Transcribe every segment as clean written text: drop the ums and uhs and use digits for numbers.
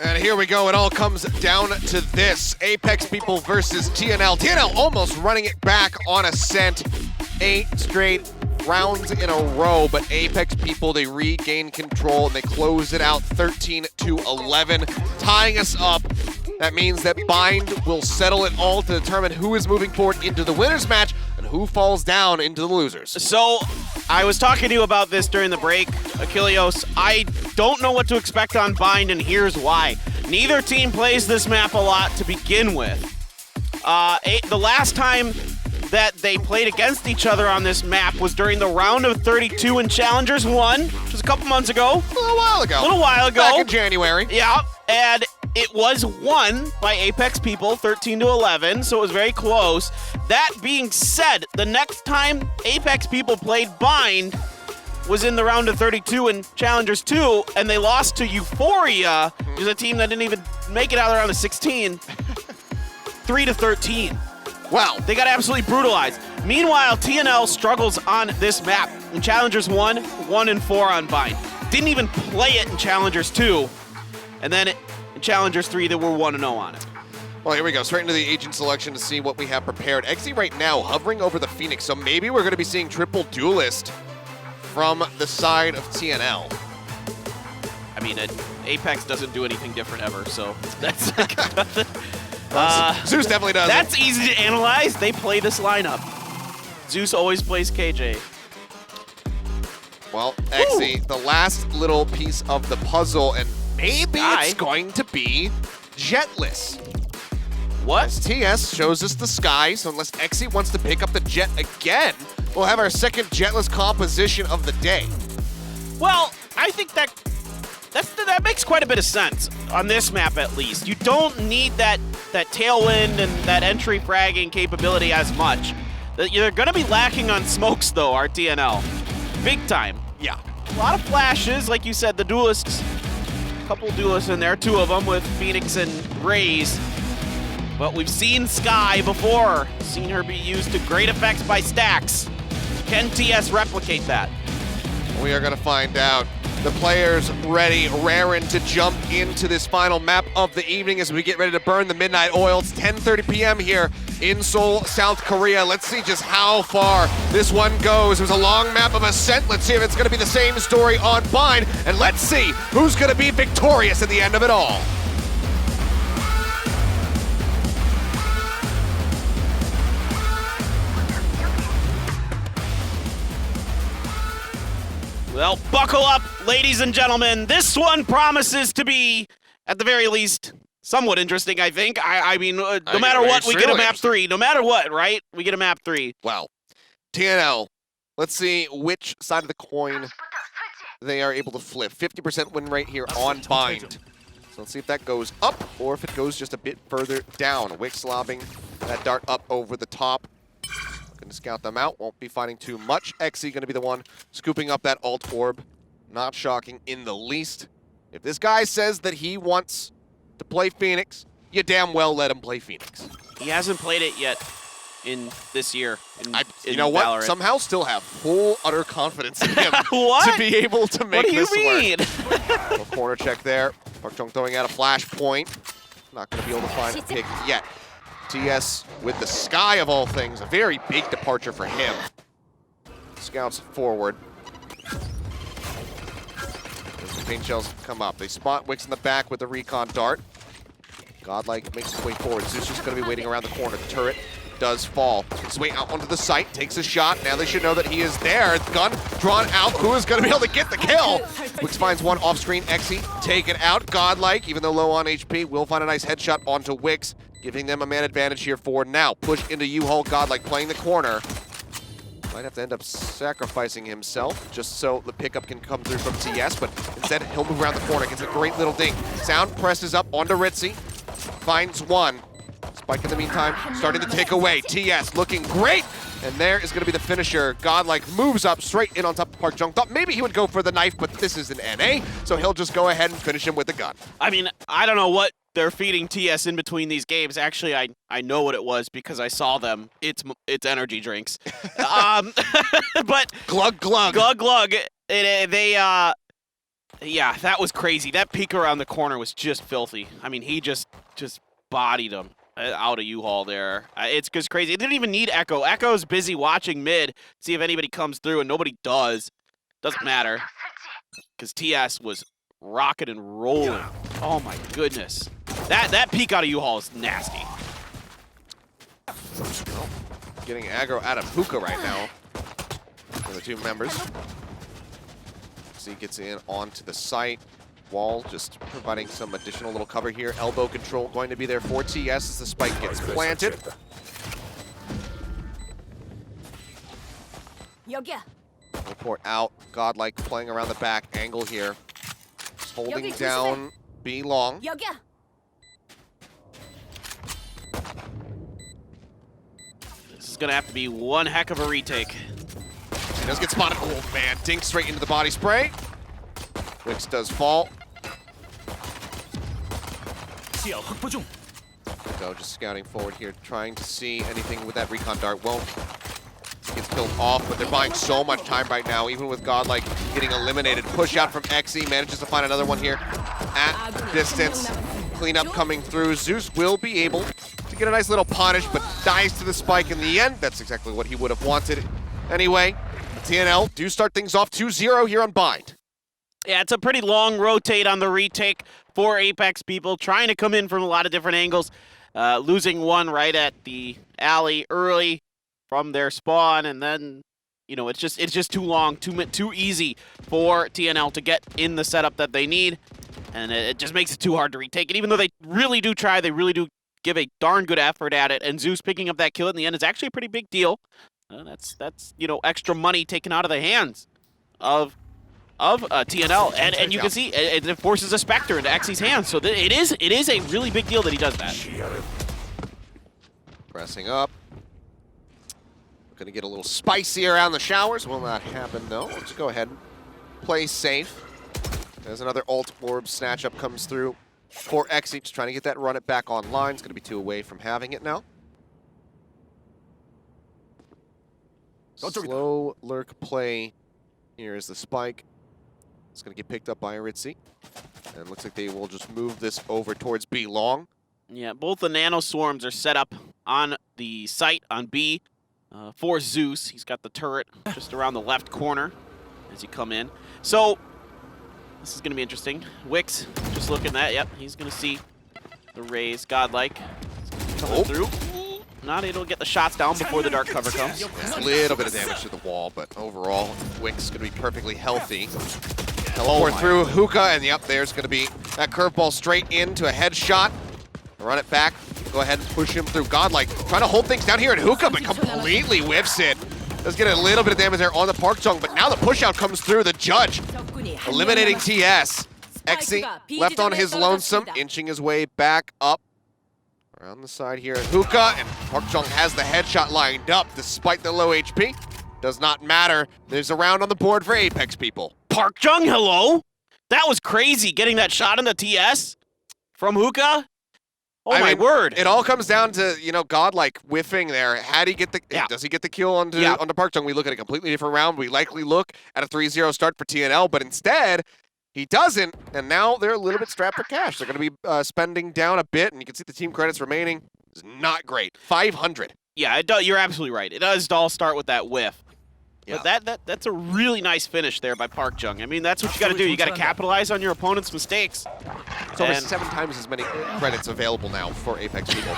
And here we go. It all comes down to this. Apex people versus TNL. TNL almost running it back on Ascent. 8 straight rounds in a row, but Apex people, they regain control and they close it out 13-11, tying us up. That means that Bind will settle it all to determine who is moving forward into the winners match and who falls down into the losers. So, I was talking to you about this during the break, Achilleos. I don't know what to expect on Bind, and here's why. Neither team plays this map a lot to begin with. The last time that they played against each other on this map was during the round of 32 in Challengers 1, which was a couple months ago. A little while ago. Back in January. Yeah, and it was won by Apex people, 13-11, so it was very close. That being said, the next time Apex people played Bind was in the round of 32 in Challengers 2, and they lost to Euphoria, which is a team that didn't even make it out of the round of 16, 3-13. Wow. They got absolutely brutalized. Meanwhile, TNL struggles on this map. In Challengers 1, 1-4 on Bind. Didn't even play it in Challengers 2. And then in Challengers 3, they were 1-0 on it. Well, here we go. Straight into the agent selection to see what we have prepared. XE right now hovering over the Phoenix, so maybe we're going to be seeing triple duelist from the side of TNL. I mean, Apex doesn't do anything different ever, so that's... Zeus definitely does. That's easy to analyze. They play this lineup. Zeus always plays KJ. Well, XE, the last little piece of the puzzle, and maybe Sky. it's going to be Jetless. What? As TS shows us the Sky, so unless XE wants to pick up the Jet again, we'll have our second Jetless composition of the day. Well, I think that makes quite a bit of sense on this map, at least. You don't need that tailwind and that entry fragging capability as much. You're going to be lacking on smokes, though, our TNL. Big time. Yeah. A lot of flashes, like you said, the duelists. A couple duelists in there, 2 of them with Phoenix and Raze. But we've seen Sky before. Seen her be used to great effects by Stacks. Can TS replicate that? We are going to find out. The players ready, raring to jump into this final map of the evening as we get ready to burn the midnight oil. It's 10:30 p.m. here in Seoul, South Korea. Let's see just how far this one goes. It was a long map of Ascent. Let's see if it's going to be the same story on Bind. And let's see who's going to be victorious at the end of it all. Well, buckle up, ladies and gentlemen. This one promises to be, at the very least, somewhat interesting, I think. I mean, no matter what, we get a map 3. No matter what, right? We get a map 3. Well, TNL, let's see which side of the coin they are able to flip. 50% win rate here on Bind. So let's see if that goes up or if it goes just a bit further down. Wix lobbing that dart up over the top. Going to scout them out. Won't be finding too much. XE going to be the one scooping up that alt orb. Not shocking in the least. If this guy says that he wants to play Phoenix, you damn well let him play Phoenix. He hasn't played it yet in this year. You know what? VALORANT. Somehow still have full, utter confidence in him What? to be able to make this work. What do you mean? Little corner check there. Park Chung throwing out a flash point. Not going to be able to find a pick yet. TS with the Sky of all things. A very big departure for him. Scouts forward. As the paint shells come up. They spot Wix in the back with the recon dart. Godlike makes his way forward. Zeus just going to be waiting around the corner. The turret does fall. Makes his way out onto the site. Takes a shot. Now they should know that he is there. Gun drawn out. Who is going to be able to get the kill? Wix finds one off-screen. XE taken out. Godlike, even though low on HP, will find a nice headshot onto Wix, giving them a man advantage here for now. Push into U-Haul. Godlike playing the corner. Might have to end up sacrificing himself just so the pickup can come through from TS, but instead he'll move around the corner. Gets a great little ding. Sound presses up onto Ritzy. Finds one. Spike in the meantime, starting to take away. TS looking great. And there is going to be the finisher. Godlike moves up straight in on top of Park Chung. Thought maybe he would go for the knife, but this is an NA, so he'll just go ahead and finish him with the gun. I mean, I don't know what they're feeding TS in between these games. Actually, I know what it was because I saw them. It's energy drinks. But glug glug. Glug glug. They Yeah, that was crazy. That peek around the corner was just filthy. I mean, he just bodied him out of U-Haul there. It's just crazy. It didn't even need Echo. Echo's busy watching mid, see if anybody comes through, and nobody does. Doesn't matter, because TS was rocking and rolling. Oh my goodness. That peek out of U-Haul is nasty. Getting aggro out of Hookah right now for the two members. So he gets in onto the site. Wall just providing some additional little cover here. Elbow control going to be there for TS as the spike gets planted. Report out. Godlike playing around the back angle here. Just holding down B long. This is going to have to be one heck of a retake. He does get spotted. Oh man, dink straight into the body spray. Wix does fall. Go just scouting forward here, trying to see anything with that recon dart. Won't. Gets killed off, but they're buying so much time right now, even with Godlike getting eliminated. Push out from XE, manages to find another one here at distance. Cleanup coming through. Zeus will be able to get a nice little punish, but dies to the spike in the end. That's exactly what he would have wanted. Anyway, TNL do start things off 2-0 here on Bind. Yeah, it's a pretty long rotate on the retake for Apex people, trying to come in from a lot of different angles. Losing one right at the alley early from their spawn, and then, you know, it's just too long, too easy for TNL to get in the setup that they need, and it just makes it too hard to retake it. Even though they really do try, they really do give a darn good effort at it, and Zeus picking up that kill in the end is actually a pretty big deal. That's you know, extra money taken out of the hands of TNL, and you can see it forces a Spectre into Xe's hands, so it is a really big deal that he does that. Pressing up. Gonna get a little spicy around the showers. Will not happen though. Let's go ahead and play safe. There's another ult orb snatch up comes through for Xe, just trying to get that run it back online. It's gonna be 2 away from having it now. Slow lurk play. Here is the spike. It's gonna get picked up by Aritzi. And it looks like they will just move this over towards B long. Yeah, both the nano swarms are set up on the site on B. For Zeus, he's got the turret just around the left corner as you come in. So, this is going to be interesting. Wix, just looking at, yep, he's going to see the raise. Godlike coming through. Not able to get the shots down before the dark cover comes. Yeah, a little bit of damage to the wall, but overall, Wix is going to be perfectly healthy. Teleport through Hookah, and yep, there's going to be that curveball straight into a headshot. Run it back. Go ahead and push him through. Godlike trying to hold things down here at Hookah, but completely whiffs it. Does get a little bit of damage there on the Park Jung, but now the push out comes through. The judge eliminating TS. Xe left on his lonesome, inching his way back up around the side here at Hookah, and Park Jung has the headshot lined up despite the low HP. Does not matter. There's a round on the board for Apex people. Park Jung, hello? That was crazy, getting that shot in the TS from Hookah. Oh my word! It all comes down to, you know, Godlike whiffing there. Had he get the does he get the kill onto Park Jung? We look at a completely different round. We likely look at a 3-0 start for TNL, but instead he doesn't, and now they're a little bit strapped for cash. They're going to be spending down a bit, and you can see the team credits remaining is not great. 500. Yeah, you're absolutely right. It does all start with that whiff. Yeah. But that's a really nice finish there by Park Jung. I mean, that's what you got to do. You got to capitalize on your opponent's mistakes. It's over 7 times as many credits available now for Apex people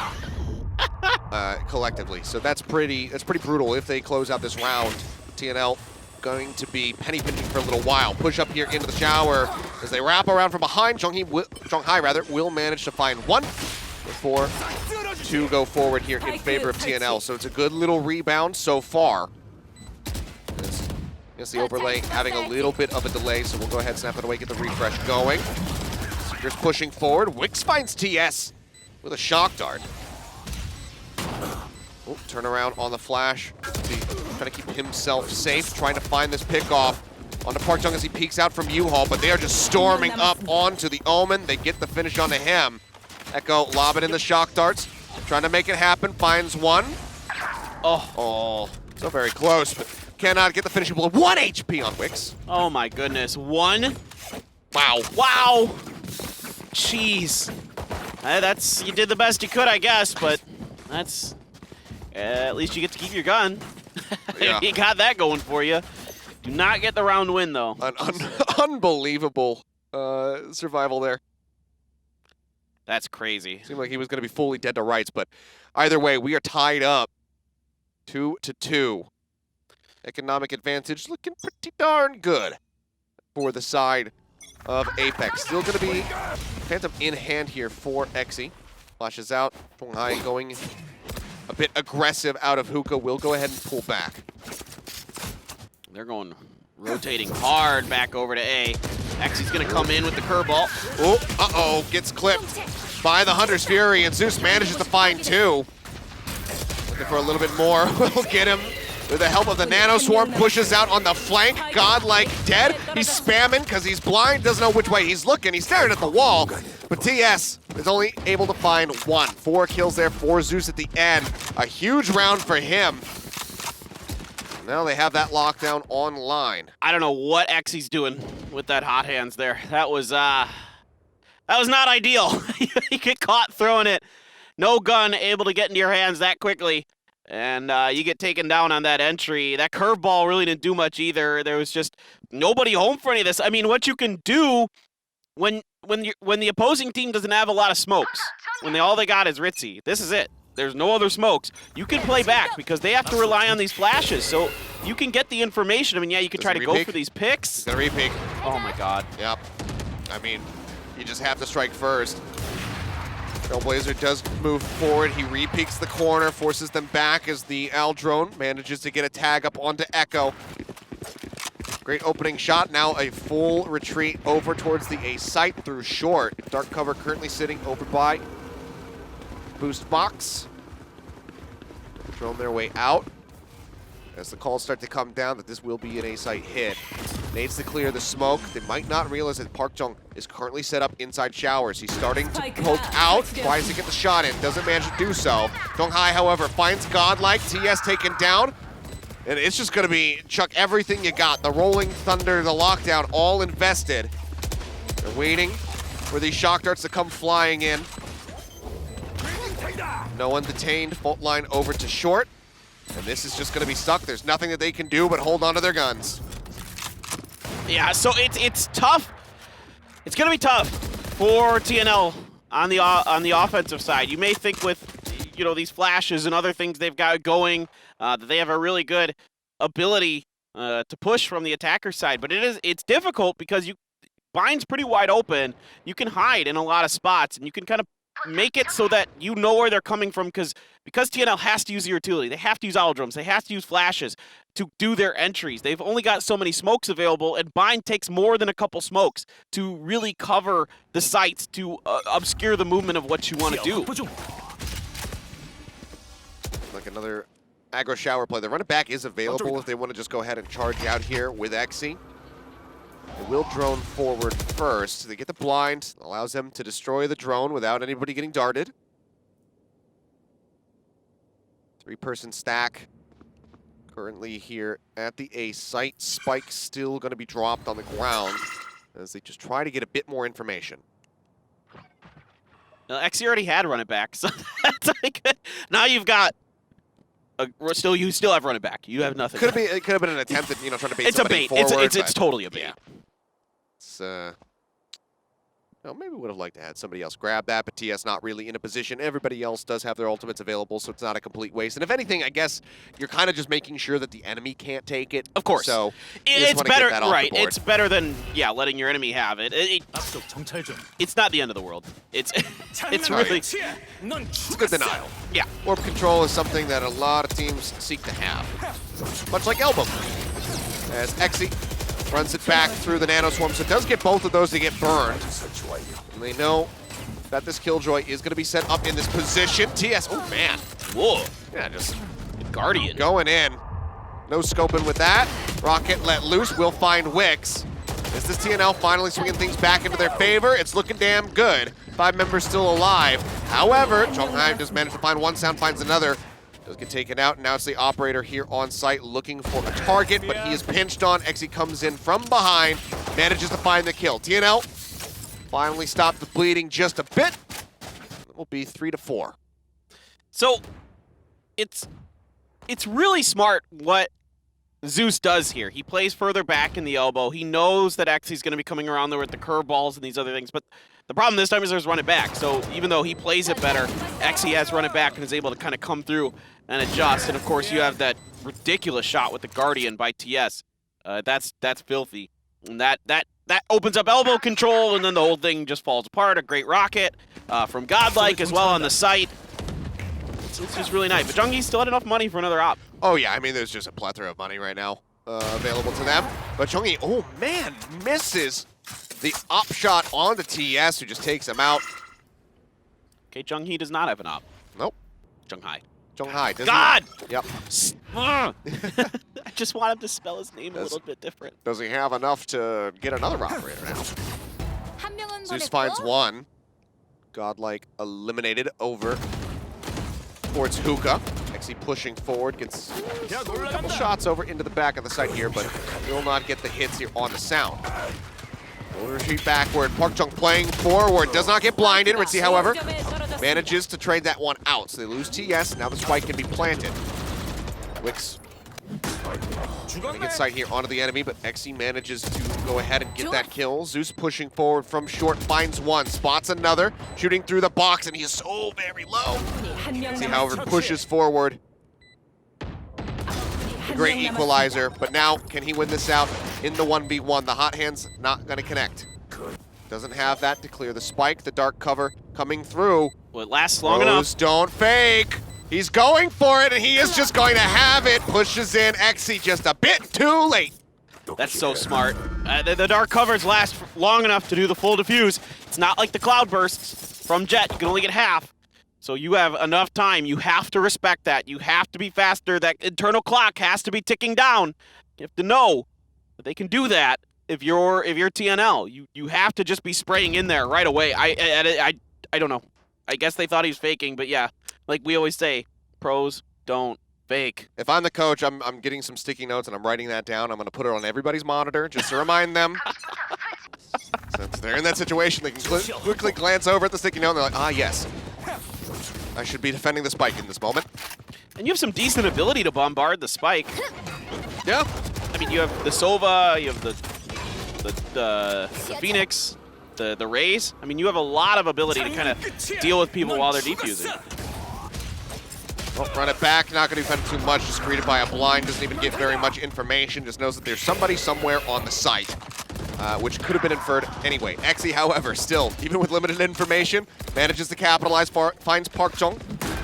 collectively. So that's pretty brutal. If they close out this round, TNL going to be penny pinching for a little while. Push up here into the shower as they wrap around from behind. Zhonghai will manage to find one before 2 go forward here in favor of TNL. So it's a good little rebound so far. Yes, the overlay having a little bit of a delay, so we'll go ahead and snap that away, get the refresh going. Seekers pushing forward. Wix finds TS with a shock dart. Oh, turn around on the flash. Trying to keep himself safe, trying to find this pickoff onto Park Jung as he peeks out from U-Haul, but they are just storming up onto the Omen. They get the finish onto him. Echo lobbing in the shock darts, trying to make it happen, finds one. Oh, so very close, but cannot get the finishing blow. 1 HP on Wix. Oh my goodness. 1 Wow. Wow. Jeez. That's, you did the best you could, I guess, but that's, at least you get to keep your gun. Yeah. You got that going for you. Do not get the round win, though. An unbelievable survival there. That's crazy. Seemed like he was going to be fully dead to rights, but either way, we are tied up 2-2. Economic advantage looking pretty darn good for the side of Apex. Still going to be Phantom in hand here for Exy. Flashes out. Zhonghai going a bit aggressive out of hookah. Will go ahead and pull back. They're going rotating hard back over to A. Exy's going to come in with the curveball. Oh, uh-oh, gets clipped by the Hunter's Fury, and Zeus manages to find two. Looking for a little bit more. We'll get him with the help of the Nano Swarm. Pushes out on the flank. Godlike dead. He's spamming because he's blind, doesn't know which way he's looking. He's staring at the wall. But TS is only able to find one. 4 kills there for Zeus at the end. A huge round for him. Now they have that lockdown online. I don't know what Exy's doing with that hot hands there. That was not ideal. You get caught throwing it. No gun able to get into your hands that quickly. And you get taken down on that entry. That curveball really didn't do much either. There was just nobody home for any of this. I mean, what you can do when the opposing team doesn't have a lot of smokes, when all they got is Ritzy, this is it. There's no other smokes. You can play back because they have to rely on these flashes. So you can get the information. I mean, yeah, you can try to go for these picks. He's gonna re-peek. Oh my God. Yep. I mean, you just have to strike first. Trailblazer does move forward. He re-peeks the corner, forces them back as the Al drone manages to get a tag up onto Echo. Great opening shot. Now a full retreat over towards the A site through short. Dark cover currently sitting over by boost box. Drone their way out. As the calls start to come down that this will be an A site hit. Needs to clear the smoke. They might not realize that Park Jung is currently set up inside showers. He's starting to poke out, tries to get the shot in, doesn't manage to do so. Zhonghai, however, finds Godlike. TS taken down. And it's just going to be chuck everything you got. The Rolling Thunder, the lockdown, all invested. They're waiting for these shock darts to come flying in. No one detained. Fault line over to short. And this is just going to be stuck. There's nothing that they can do but hold on to their guns. Yeah, so it's tough. It's going to be tough for TNL on the offensive side. You may think with these flashes and other things they've got going that they have a really good ability to push from the attacker side, but it's difficult because Bind's pretty wide open. You can hide in a lot of spots, and you can kind of make it so that you know where they're coming from because TNL has to use the utility. They have to use holodromes. They have to use flashes to do their entries. They've only got so many smokes available, and Bind takes more than a couple smokes to really cover the sites to obscure the movement of what you want to do. Like another aggro shower play. The run it back is available if they want to just go ahead and charge out here with Exy. They will drone forward first. They get the blind, allows them to destroy the drone without anybody getting darted. 3-person stack currently here at the A site. Spike still going to be dropped on the ground as they just try to get a bit more information. Exy already had run it back, so that's like now you've got. You still have run it back. You have nothing. It could have been an attempt at trying to bait it's somebody a bait. forward. It's totally a bait. Yeah. It's maybe would have liked to have somebody else grab that, but TS not really in a position. Everybody else does have their ultimates available, so it's not a complete waste. And if anything, I guess you're kind of just making sure that the enemy can't take it. Of course. So it's better, right? It's better than letting your enemy have it. It's not the end of the world. It's really it's a good denial. Yeah. Warp control is something that a lot of teams seek to have, much like Elbow. As Exy runs it back through the Nano Swarm, so it does get both of those to get burned. And they know that this Killjoy is going to be set up in this position. TS, oh man. Whoa. Yeah, just Guardian. Going in. No scoping with that. Rocket let loose, will find Wicks. Is this TNL finally swinging things back into their favor? It's looking damn good. 5 members still alive. However, Zhonghai just managed to find one sound, finds another. Does get taken out, and now it's the operator here on site looking for a target, but he is pinched on. Exy comes in from behind, manages to find the kill. TNL finally stopped the bleeding just a bit. It will be 3-4. So, it's really smart what Zeus does here. He plays further back in the elbow. He knows that Xy's going to be coming around there with the curveballs and these other things, but the problem this time is there's run it back. So even though he plays it better, Xy has run it back and is able to kind of come through and adjust. And of course, you have that ridiculous shot with the Guardian by TS. That's filthy. And that opens up elbow control, and then the whole thing just falls apart. A great rocket from Godlike as well on the site. It's just really nice. But Junggi still had enough money for another op. Oh yeah, I mean, there's just a plethora of money right now available to them. But Junggi, oh man, misses the op shot onto TS, who just takes him out. Okay, Junggi does not have an op. Nope. Junghai. Junghai, doesn't God! He? Yep. I just want him to spell his name a little bit different. Does he have enough to get another operator now? Zeus finds one. Godlike eliminated over towards Hookah. Xy pushing forward, gets a couple shots over into the back of the site here, but will not get the hits here on the sound. Retreat backward. Park Chung playing forward. Does not get blinded. Ritzy, however, manages to trade that one out. So they lose TS. Now the spike can be planted. Wix trying to get sight here onto the enemy, but Xy manages to go ahead and get that kill. Zeus pushing forward from short, finds one, spots another, shooting through the box, and he is so very low. Xy, however, pushes forward. A great equalizer, but now can he win this out in the 1v1? The hot hand's not going to connect. Doesn't have that to clear the spike. The dark cover coming through. Well, it lasts long enough. Don't fake. He's going for it, and he is just going to have it. Pushes in. Xy just a bit too late. That's so smart. The dark covers last long enough to do the full defuse. It's not like the cloud bursts from Jet. You can only get half. So you have enough time. You have to respect that. You have to be faster. That internal clock has to be ticking down. You have to know that they can do that if you're TNL. You have to just be spraying in there right away. I don't know. I guess they thought he was faking, but yeah, like we always say, pros don't fake. If I'm the coach, I'm getting some sticky notes and I'm writing that down. I'm going to put it on everybody's monitor just to remind them. Since they're in that situation, they can quickly glance over at the sticky note and they're like, ah, yes. I should be defending the spike in this moment. And you have some decent ability to bombard the spike. Yeah. I mean, you have the Sova, you have the Phoenix, the Rays. I mean, you have a lot of ability to kind of deal with people while they're defusing. Well, run it back, not going to defend too much, just greeted by a blind, doesn't even get very much information, just knows that there's somebody somewhere on the site, which could have been inferred anyway. Xy, however, still, even with limited information, manages to capitalize, finds Park Chung.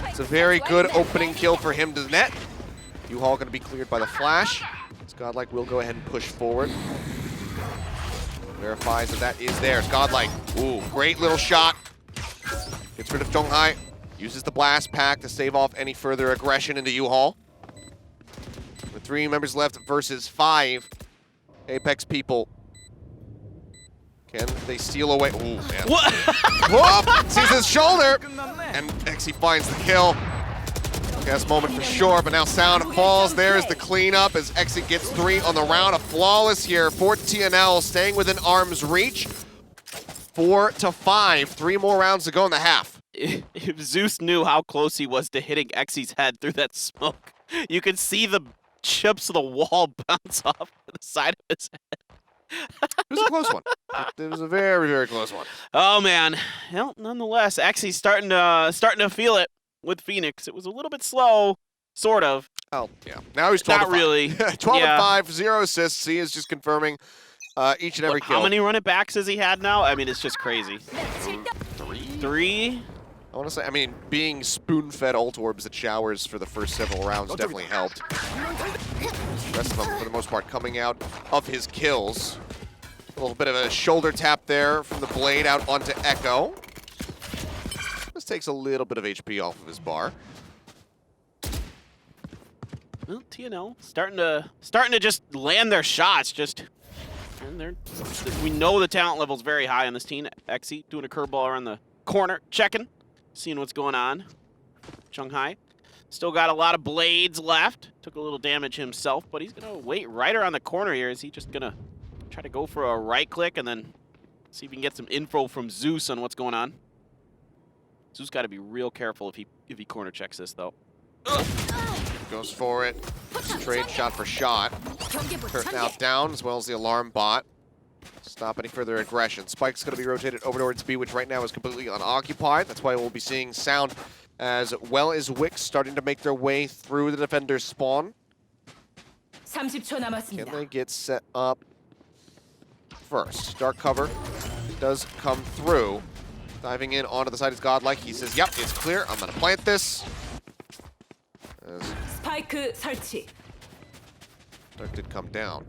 It's a very good opening kill for him to net. U-Haul going to be cleared by the flash. Godlike will go ahead and push forward. Verifies that is theirs. Godlike, ooh, great little shot. Gets rid of Junghai. Uses the blast pack to save off any further aggression into U-Haul. With 3 members left versus 5 Apex people. Can they steal away? Ooh, man. What? Whoop! Sees his shoulder! And Xy finds the kill. Gas moment for sure, but now Sound falls. There is the cleanup as Xy gets 3 on the round. A flawless here for TNL, staying within arm's reach. 4-5, 3 more rounds to go in the half. If Zeus knew how close he was to hitting Xy's head through that smoke, you could see the chips of the wall bounce off the side of his head. It was a close one. It was a very, very close one. Oh man. Well, nonetheless, Xy's starting to feel it with Phoenix. It was a little bit slow, sort of. Oh, yeah. Now he's 12 Not really. 12-5, 0 assists. He is just confirming each and every kill. How many run it backs has he had now? I mean, it's just crazy. 3? I want to say, I mean, being spoon-fed ult orbs at showers for the first several rounds definitely helped. The rest of them, for the most part, coming out of his kills. A little bit of a shoulder tap there from the blade out onto Echo. This takes a little bit of HP off of his bar. Well, TNL starting to just land their shots. And we know the talent level is very high on this team. Xy doing a curveball around the corner, checking, seeing what's going on. Junghai still got a lot of blades left. Took a little damage himself, but he's gonna wait right around the corner here. Is he just gonna Try to go for a right click and then see if we can get some info from Zeus on what's going on. Zeus got to be real careful if he corner checks this though. Goes for it. Trade shot for shot. Kurt now down, as well as the alarm bot. Stop any further aggression. Spike's going to be rotated over towards B, which right now is completely unoccupied. That's why we'll be seeing Sound as well as Wix starting to make their way through the defender's spawn. 30초 남았습니다. Can they get set up first? Dark cover does come through. Diving in onto the side is Godlike. He says, yep, it's clear. I'm going to plant this. As 스파이크 설치. Dark did come down.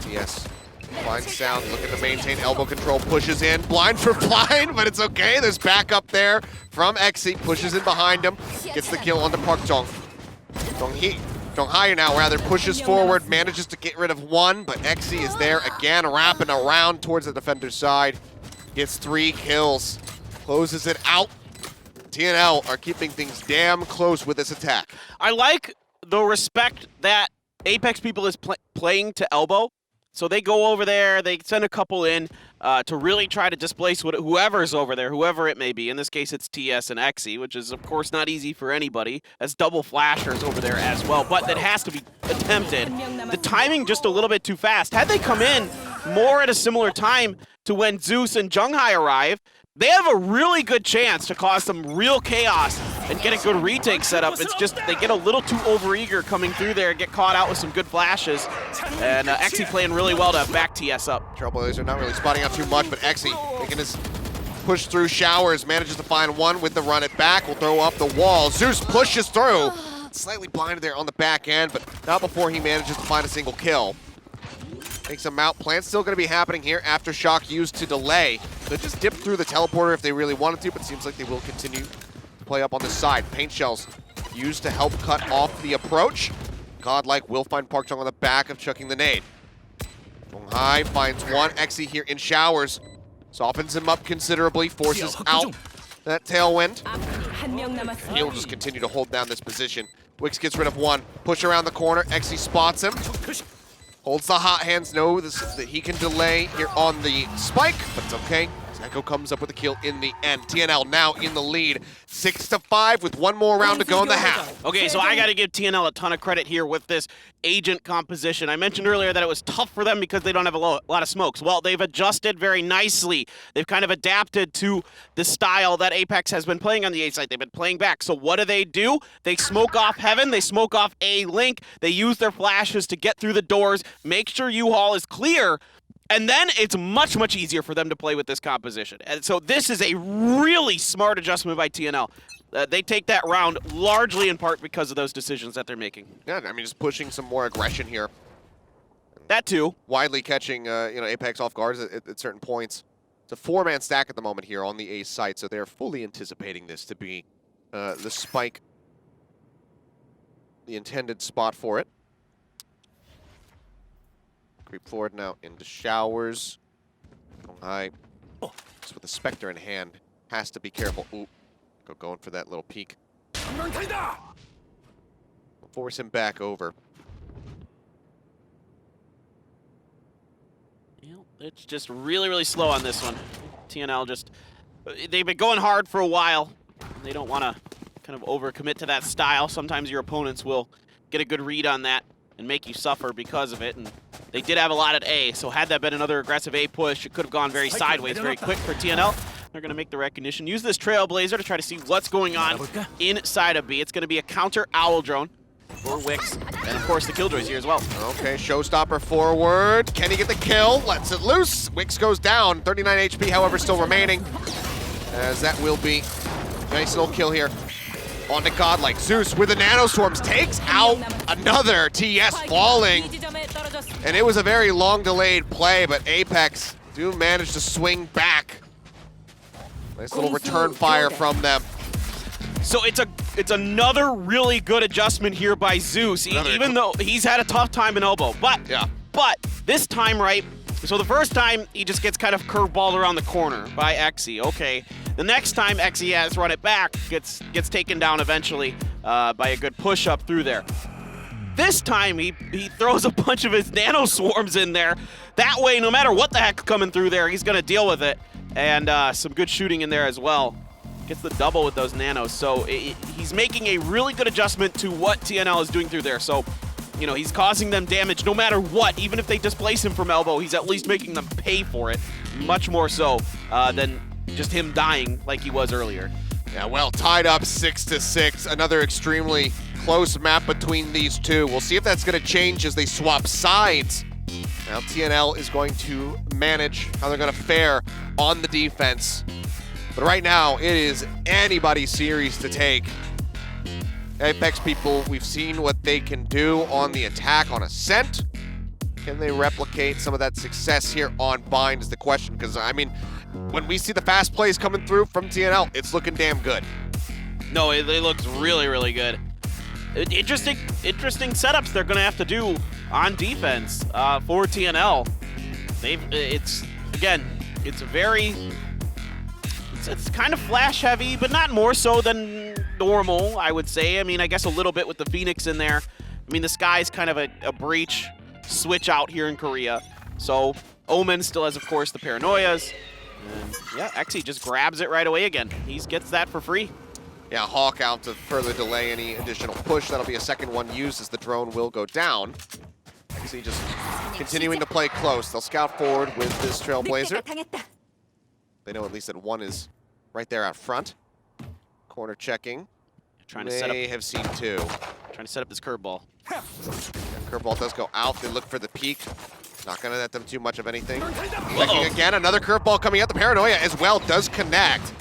TS finds Sound, looking to maintain elbow control, pushes in. Blind for blind, but it's okay. There's backup there from Exi. Pushes in behind him. Gets the kill onto Park Jong. Donghai now rather pushes forward, manages to get rid of one, but Exi is there again, wrapping around towards the defender's side. Gets 3 kills, closes it out. TNL are keeping things damn close with this attack. I like the respect that Apex people is playing to elbow. So they go over there, they send a couple in to really try to displace whoever's over there, whoever it may be. In this case, it's TS and Exi, which is, of course, not easy for anybody. That's double flashers over there as well, but that has to be attempted. The timing just a little bit too fast. Had they come in more at a similar time to when Zeus and Junghai arrive, they have a really good chance to cause some real chaos and get a good retake set up. It's just they get a little too overeager coming through there, get caught out with some good flashes, and Exi playing really well to back TS up. Trailblazer not really spotting out too much, but Exi making his push through showers, manages to find one with the run it back, will throw up the wall. Zeus pushes through, slightly blinded there on the back end, but not before he manages to find a single kill. Takes him out. Plant's still going to be happening here. Aftershock used to delay. They just dip through the teleporter if they really wanted to, but seems like they will continue to play up on this side. Paint shells used to help cut off the approach. Godlike will find Park Jong on the back of chucking the nade. Donghai finds one. Exi here in showers. Softens him up considerably, forces out that tailwind. He'll just continue to hold down this position. Wix gets rid of one. Push around the corner. Exi spots him. Holds the hot hands, knows that he can delay here on the spike, but it's okay. Echo comes up with a kill in the end. TNL now in the lead, 6-5 with one more round to go in the half. Okay, so I got to give TNL a ton of credit here with this agent composition. I mentioned earlier that it was tough for them because they don't have a lot of smokes. Well, they've adjusted very nicely. They've kind of adapted to the style that Apex has been playing on the A site. They've been playing back. So what do? They smoke off Heaven. They smoke off A link. They use their flashes to get through the doors, make sure U-Haul is clear, and then it's much, much easier for them to play with this composition. And so this is a really smart adjustment by TNL. They take that round largely in part because of those decisions that they're making. Yeah, I mean, just pushing some more aggression here. That too. Widely catching, Apex off guards at certain points. It's a 4-man stack at the moment here on the A site, so they're fully anticipating this to be the spike, the intended spot for it. Creep forward now into showers. Donghai, just with the Spectre in hand, has to be careful. Ooh, going for that little peek. Force him back over. It's just really, really slow on this one. TNL just, they've been going hard for a while. They don't want to kind of overcommit to that style. Sometimes your opponents will get a good read on that and make you suffer because of it. And they did have a lot at A, so had that been another aggressive A push, it could have gone very sideways, very quick for TNL. They're going to make the recognition. Use this Trailblazer to try to see what's going on inside of B. It's going to be a counter Owl Drone for Wix, and of course the Killjoys here as well. Okay, Showstopper forward. Can he get the kill? Lets it loose. Wix goes down. 39 HP, however, still remaining. As that will be a nice little kill here. On to Godlike. Zeus with the nanoswarms takes out another. TS falling. And it was a very long delayed play, but Apex do manage to swing back. Nice little return fire from them. So it's another really good adjustment here by Zeus, even though he's had a tough time in elbow. But this time, right, so the first time he just gets kind of curveballed around the corner by Exi. Okay, the next time Exi has run it back, gets taken down eventually by a good push up through there. This time he throws a bunch of his nano swarms in there. That way, no matter what the heck's coming through there, he's gonna deal with it. And some good shooting in there as well. Gets the double with those nanos. So he's making a really good adjustment to what TNL is doing through there. So, you know, he's causing them damage no matter what. Even if they displace him from elbow, he's at least making them pay for it. Much more so than just him dying like he was earlier. Yeah, well, tied up 6-6. Another extremely close map between these two. We'll see if that's going to change as they swap sides. Now TNL is going to manage how they're going to fare on the defense. But right now, it is anybody's series to take. Apex people, we've seen what they can do on the attack on Ascent. Can they replicate some of that success here on Bind is the question. Because, I mean, when we see the fast plays coming through from TNL, it's looking damn good. No, it looks really, really good. Interesting setups they're going to have to do on defense for TNL. It's kind of flash heavy, but not more so than normal, I would say. I mean, I guess a little bit with the Phoenix in there. I mean, the Sky's kind of a breach switch out here in Korea. So Omen still has, of course, the Paranoias. And yeah, Exy just grabs it right away again. He gets that for free. Yeah, Hawk out to further delay any additional push. That'll be a second one used as the drone will go down. Exy just continuing to play close. They'll scout forward with this Trailblazer. They know at least that one is right there out front. Corner checking. Trying to set up. They have seen two. Trying to set up this curveball. Yeah, curveball does go out. They look for the peak. Not going to let them too much of anything. Checking again. Another curveball coming out. The Paranoia as well does connect.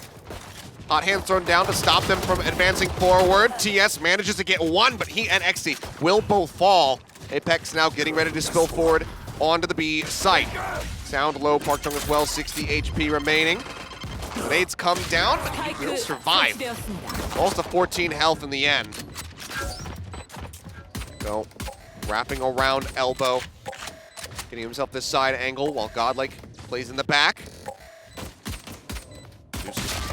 Hot hand thrown down to stop them from advancing forward. TS manages to get one, but he and Exy will both fall. Apex now getting ready to spill forward onto the B site. Sound low, Park Chung as well, 60 HP remaining. Grenades come down, but he will survive. Almost a 14 health in the end. Go, wrapping around elbow. Getting himself this side angle while Godlike plays in the back.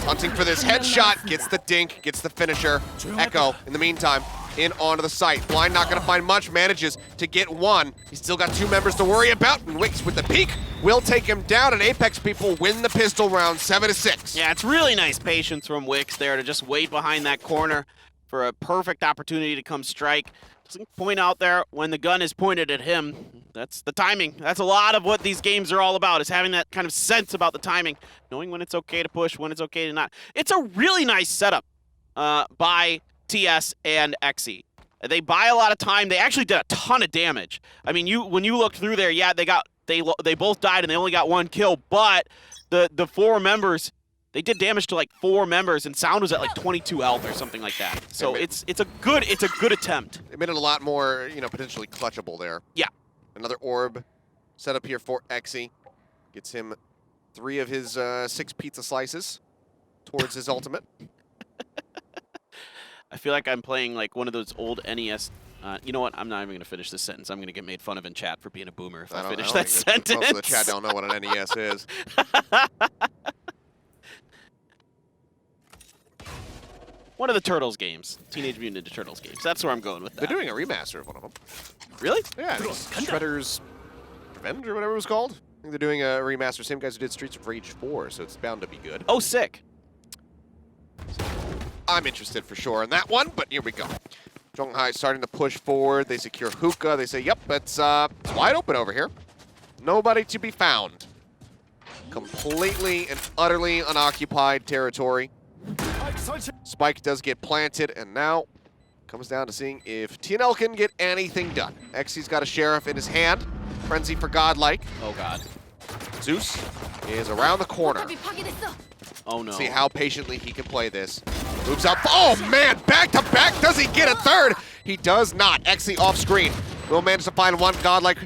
Hunting for this headshot, gets the dink, gets the finisher. Echo, in the meantime, in onto the site. Blind not gonna find much, manages to get one. He's still got two members to worry about, and Wicks with the peek will take him down, and Apex people win the pistol round 7-6. Yeah, it's really nice patience from Wicks there to just wait behind that corner for a perfect opportunity to come strike. Doesn't point out there when the gun is pointed at him. That's the timing. That's a lot of what these games are all about, is having that kind of sense about the timing, knowing when it's okay to push, when it's okay to not. It's a really nice setup by TS and Exy. They buy a lot of time. They actually did a ton of damage. I mean, when you look through there, yeah, they both died and they only got one kill, but the four members, they did damage to like 4 members, and Sound was at like 22 health or something like that. So it's a good attempt. It made it a lot more, potentially clutchable there. Yeah. Another orb set up here for Exy. Gets him 3 of his 6 pizza slices towards his ultimate. I feel like I'm playing like one of those old NES. You know what? I'm not even going to finish this sentence. I'm going to get made fun of in chat for being a boomer if I finish that sentence. Most of the chat don't know what an NES is. One of the Turtles games. Teenage Mutant Ninja Turtles games. That's where I'm going with that. They're doing a remaster of one of them. Really? Yeah, Shredder's Revenge or whatever it was called. I think they're doing a remaster. Same guys who did Streets of Rage 4, so it's bound to be good. Oh, sick. I'm interested for sure in that one, but here we go. Zhonghai starting to push forward. They secure Hookah. They say, yep, it's wide open over here. Nobody to be found. Completely and utterly unoccupied territory. Spike does get planted, and now comes down to seeing if TNL can get anything done. Exy's got a Sheriff in his hand. Frenzy for Godlike. Oh, God. Zeus is around the corner. Oh, no. See how patiently he can play this. Moves up. Oh, man, back to back. Does he get a third? He does not. Exy off screen. Will manage to find one Godlike.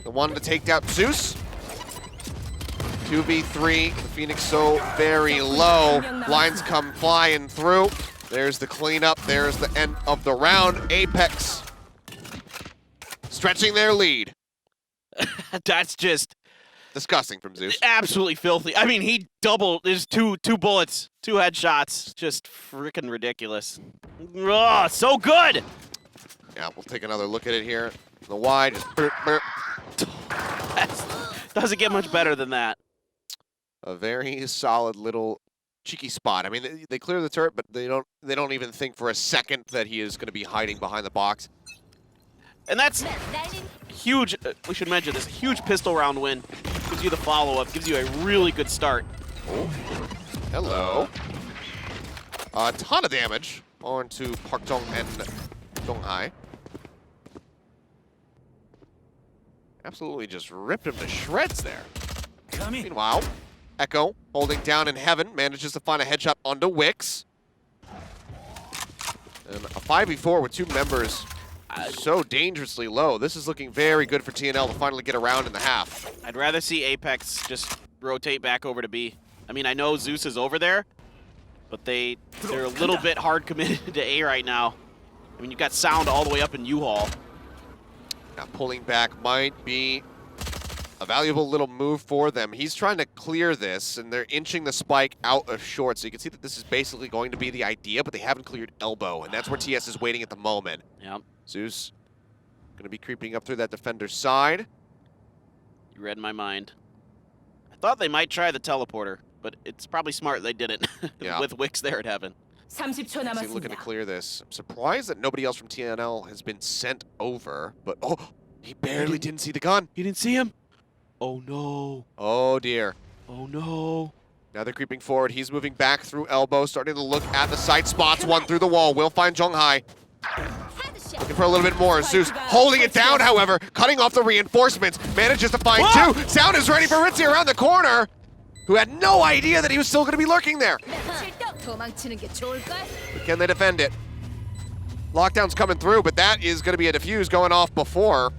The one to take out Zeus. 2v3. The Phoenix so very low. Lines come flying through. There's the cleanup. There's the end of the round. Apex stretching their lead. That's just disgusting from Zeus. Absolutely filthy. I mean, he doubled. There's two bullets, 2 headshots. Just freaking ridiculous. Oh, so good. Yeah, we'll take another look at it here. The wide, just Doesn't get much better than that. a very solid little cheeky spot. I mean, they clear the turret, but they don't even think for a second that he is going to be hiding behind the box. And that's huge. We should mention this huge pistol round win. Gives you the follow-up, gives you a really good start. Oh, hello. A ton of damage onto Park Jong and Donghai. Absolutely just ripped him to shreds there. Meanwhile, Echo, holding down in heaven, manages to find a headshot onto Wix. And a 5v4 with two members so dangerously low. This is looking very good for TNL to finally get around in the half. I'd rather see Apex just rotate back over to B. I mean, I know Zeus is over there, but they're a little bit hard committed to A right now. I mean, you've got Sound all the way up in U-Haul. Now pulling back might be a valuable little move for them. He's trying to clear this, and they're inching the spike out of short, so you can see that this is basically going to be the idea, but they haven't cleared elbow, and that's where TS is waiting at the moment. Yep. Zeus going to be creeping up through that defender's side. You read my mind. I thought they might try the teleporter, but it's probably smart they didn't Yeah. with Wix there at Heaven. 30초 See, looking to 남았습니다. clear this. I'm surprised that nobody else from TNL has been sent over, but oh, he barely didn't see the gun. You didn't see him? Oh no. Oh dear. Oh no. Now they're creeping forward. He's moving back through elbow, starting to look at the side spots. One through the wall. Will find Donghai. Looking for a little bit more. Zeus holding it down, however, cutting off the reinforcements. Manages to find two. Sound is ready for Ritzy around the corner, who had no idea that he was still going to be lurking there. 도망치는 게 좋을걸? But can they defend it? Lockdown's coming through, but that is going to be a defuse going off before.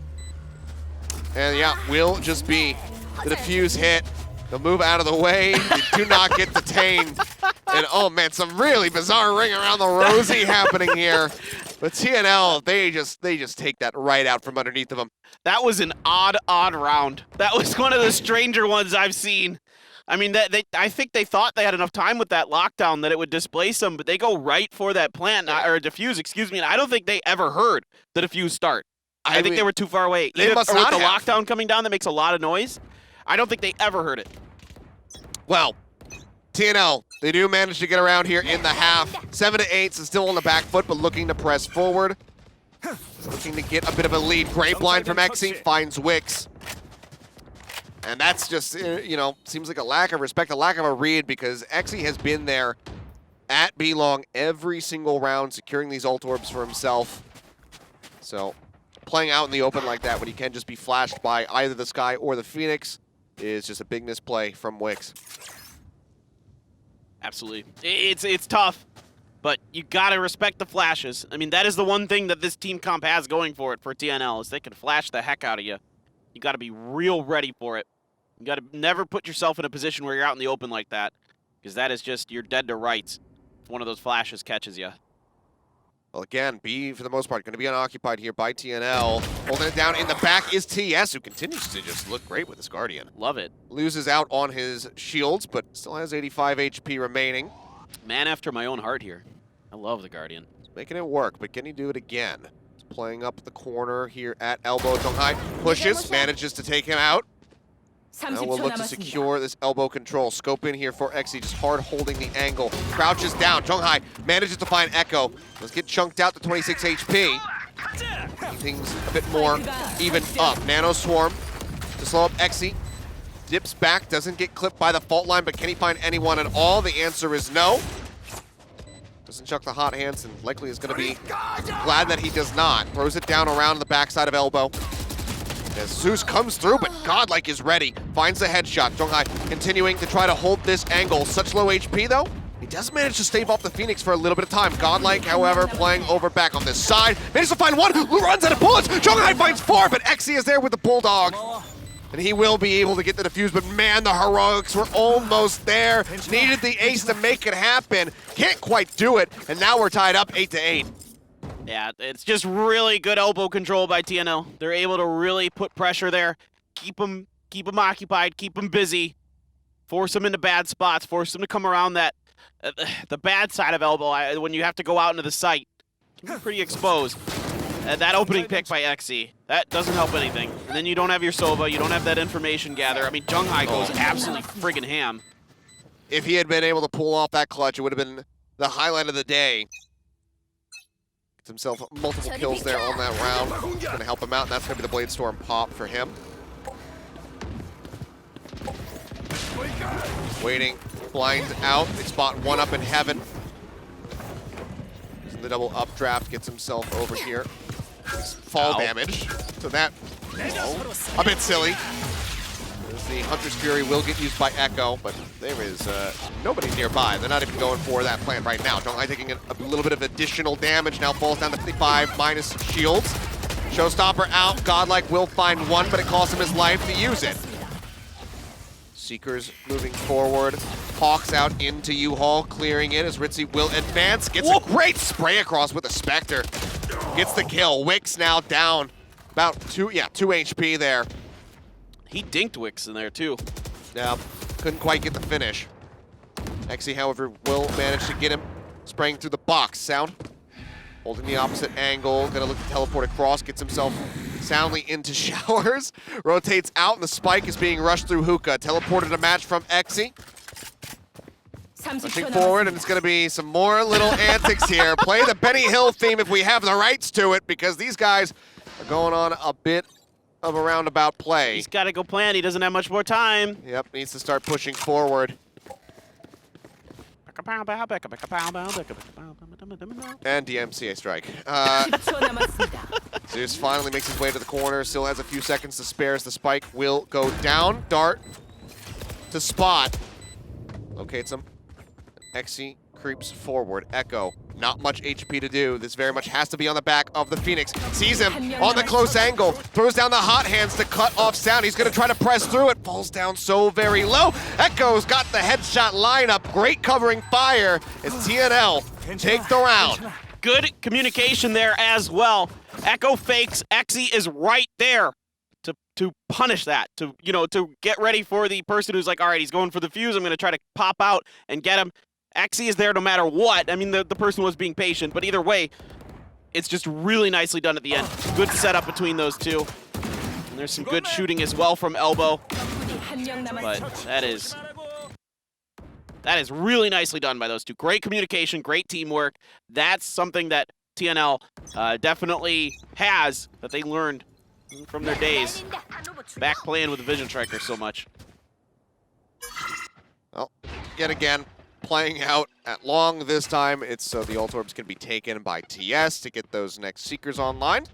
And yeah, will just be the defuse hit. They'll move out of the way. They do not get detained. And oh man, some really bizarre ring around the rosy happening here. But TNL, they just take that right out from underneath of them. That was an odd round. That was one of the stranger ones I've seen. I mean, I think they thought they had enough time with that lockdown that it would displace them, but they go right for that plant, or defuse, excuse me, and I don't think they ever heard the defuse start. I think mean, they were too far away. They must or not with the have. lockdown coming down that makes a lot of noise. I don't think they ever heard it. Well, TNL, they do manage to get around here in the half. 7-8, so still on the back foot, but looking to press forward. Looking to get a bit of a lead. Great blind from Exy, finds Wix. And that's just, you know, seems like a lack of respect, a lack of a read, because Exy has been there at B-Long every single round, securing these ult orbs for himself. So, playing out in the open like that when he can just be flashed by either the Sky or the Phoenix is just a big misplay from Wix. Absolutely. It's tough, but you gotta respect the flashes. I mean, that is the one thing that this team comp has going for it for TNL, is they can flash the heck out of you. You gotta be real ready for it. You gotta never put yourself in a position where you're out in the open like that, because that is just, you're dead to rights if one of those flashes catches you. Well, again, B, for the most part, going to be unoccupied here by TNL. Holding it down in the back is TS, who continues to just look great with his Guardian. Love it. Loses out on his shields, but still has 85 HP remaining. Man after my own heart here. I love the Guardian. Making it work, but can he do it again? He's playing up the corner here at elbow. Donghai pushes, manages to take him out. Now we'll 30초 look to 남았습니다. secure this elbow control. Scope in here for Exy, just hard holding the angle. Crouches down. Donghai manages to find Echo. Let's get chunked out to 26 HP. Things a bit more even up. Nano Swarm to slow up Exy. Dips back, doesn't get clipped by the fault line, but can he find anyone at all? The answer is no. Doesn't chuck the hot hands, and likely is going to be glad that he does not. Throws it down around the backside of elbow. As Zeus comes through, but Godlike is ready. Finds the headshot. Donghai continuing to try to hold this angle. Such low HP, though. He does manage to stave off the Phoenix for a little bit of time. Godlike, however, playing over back on this side. Manages to find one. Runs out of bullets. Donghai finds four, but Exy is there with the Bulldog. And he will be able to get the defuse, but man, the heroics were almost there. Needed the ace to make it happen. Can't quite do it, and now we're tied up 8-8. Yeah, it's just really good elbow control by TNL. They're able to really put pressure there, keep them occupied, keep them busy, force them into bad spots, force them to come around that the bad side of elbow when you have to go out into the site. Can be pretty exposed. That opening pick by XE, that doesn't help anything. And then you don't have your Sova, you don't have that information gather. I mean, Junghai goes absolutely friggin' ham. If he had been able to pull off that clutch, it would have been the highlight of the day. Gets himself multiple kills there on that round. It's going to help him out, and that's going to be the Blade Storm pop for him. Waiting, blind out. They spot one up in heaven. Using the double updraft, gets himself over here. Fall damage. So that, a bit silly. The Hunter's Fury will get used by Echo, but there is nobody nearby. They're not even going for that plan right now. Junghai taking a little bit of additional damage. Now falls down to 55 minus shields. Showstopper out. Godlike will find one, but it costs him his life to use it. Seekers moving forward. Hawks out into U-Haul, clearing it as Ritzy will advance. Gets a great spray across with a Spectre. Gets the kill. Wix now down about 2 HP there. He dinked Wix in there too. Yeah, couldn't quite get the finish. XE, however, will manage to get him spraying through the box. Sound holding the opposite angle. Gonna look to teleport across. Gets himself soundly into showers. Rotates out, and the spike is being rushed through Hookah. Teleported a match from XE. Pushing forward, and it's going to be some more little antics here. Play the Benny Hill theme if we have the rights to it, because these guys are going on a bit of a roundabout play. He's got to go plan. He doesn't have much more time. Yep, needs to start pushing forward. And DMCA strike. Zeus finally makes his way to the corner. Still has a few seconds to spare as the spike will go down. Dart to spot. Locates him. XE creeps forward. Echo, not much HP to do. This very much has to be on the back of the Phoenix. Sees him on the close angle. Throws down the hot hands to cut off Sound. He's going to try to press through it. Falls down so very low. Echo's got the headshot lineup. Great covering fire as TNL take the round. Good communication there as well. Echo fakes. XE is right there to punish that, to get ready for the person who's like, all right, he's going for the fuse. I'm going to try to pop out and get him. XE is there no matter what. I mean, the person was being patient, but either way, it's just really nicely done at the end. Good setup between those two. And there's some good shooting as well from Elbow. But that is really nicely done by those two. Great communication, great teamwork. That's something that TNL definitely has, that they learned from their days back playing with the Vision Striker so much. Well, yet again, playing out at long this time. It's so the ult orbs can be taken by TS to get those next Seekers online.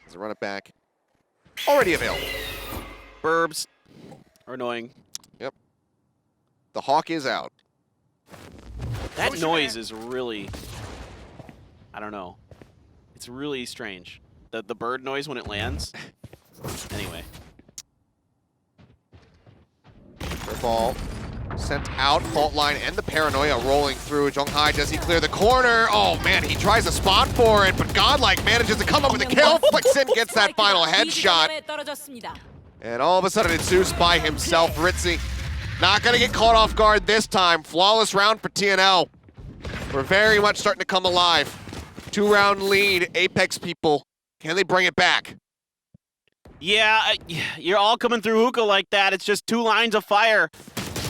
As a run it back, already available. Burbs are annoying. Yep. The Hawk is out. That noise is really, I don't know. It's really strange. The bird noise when it lands. Anyway. Ball sent out, fault line and the paranoia rolling through. Junghai, does he clear the corner? Oh man, he tries to spot for it, but Godlike manages to come up with a kill. Flicks in, gets that final headshot. And all of a sudden it's Zeus by himself. Ritzy not gonna get caught off guard this time. Flawless round for TNL. We're very much starting to come alive. 2-round lead, Apex people. Can they bring it back? Yeah, you're all coming through Hookah like that. It's just 2 lines of fire.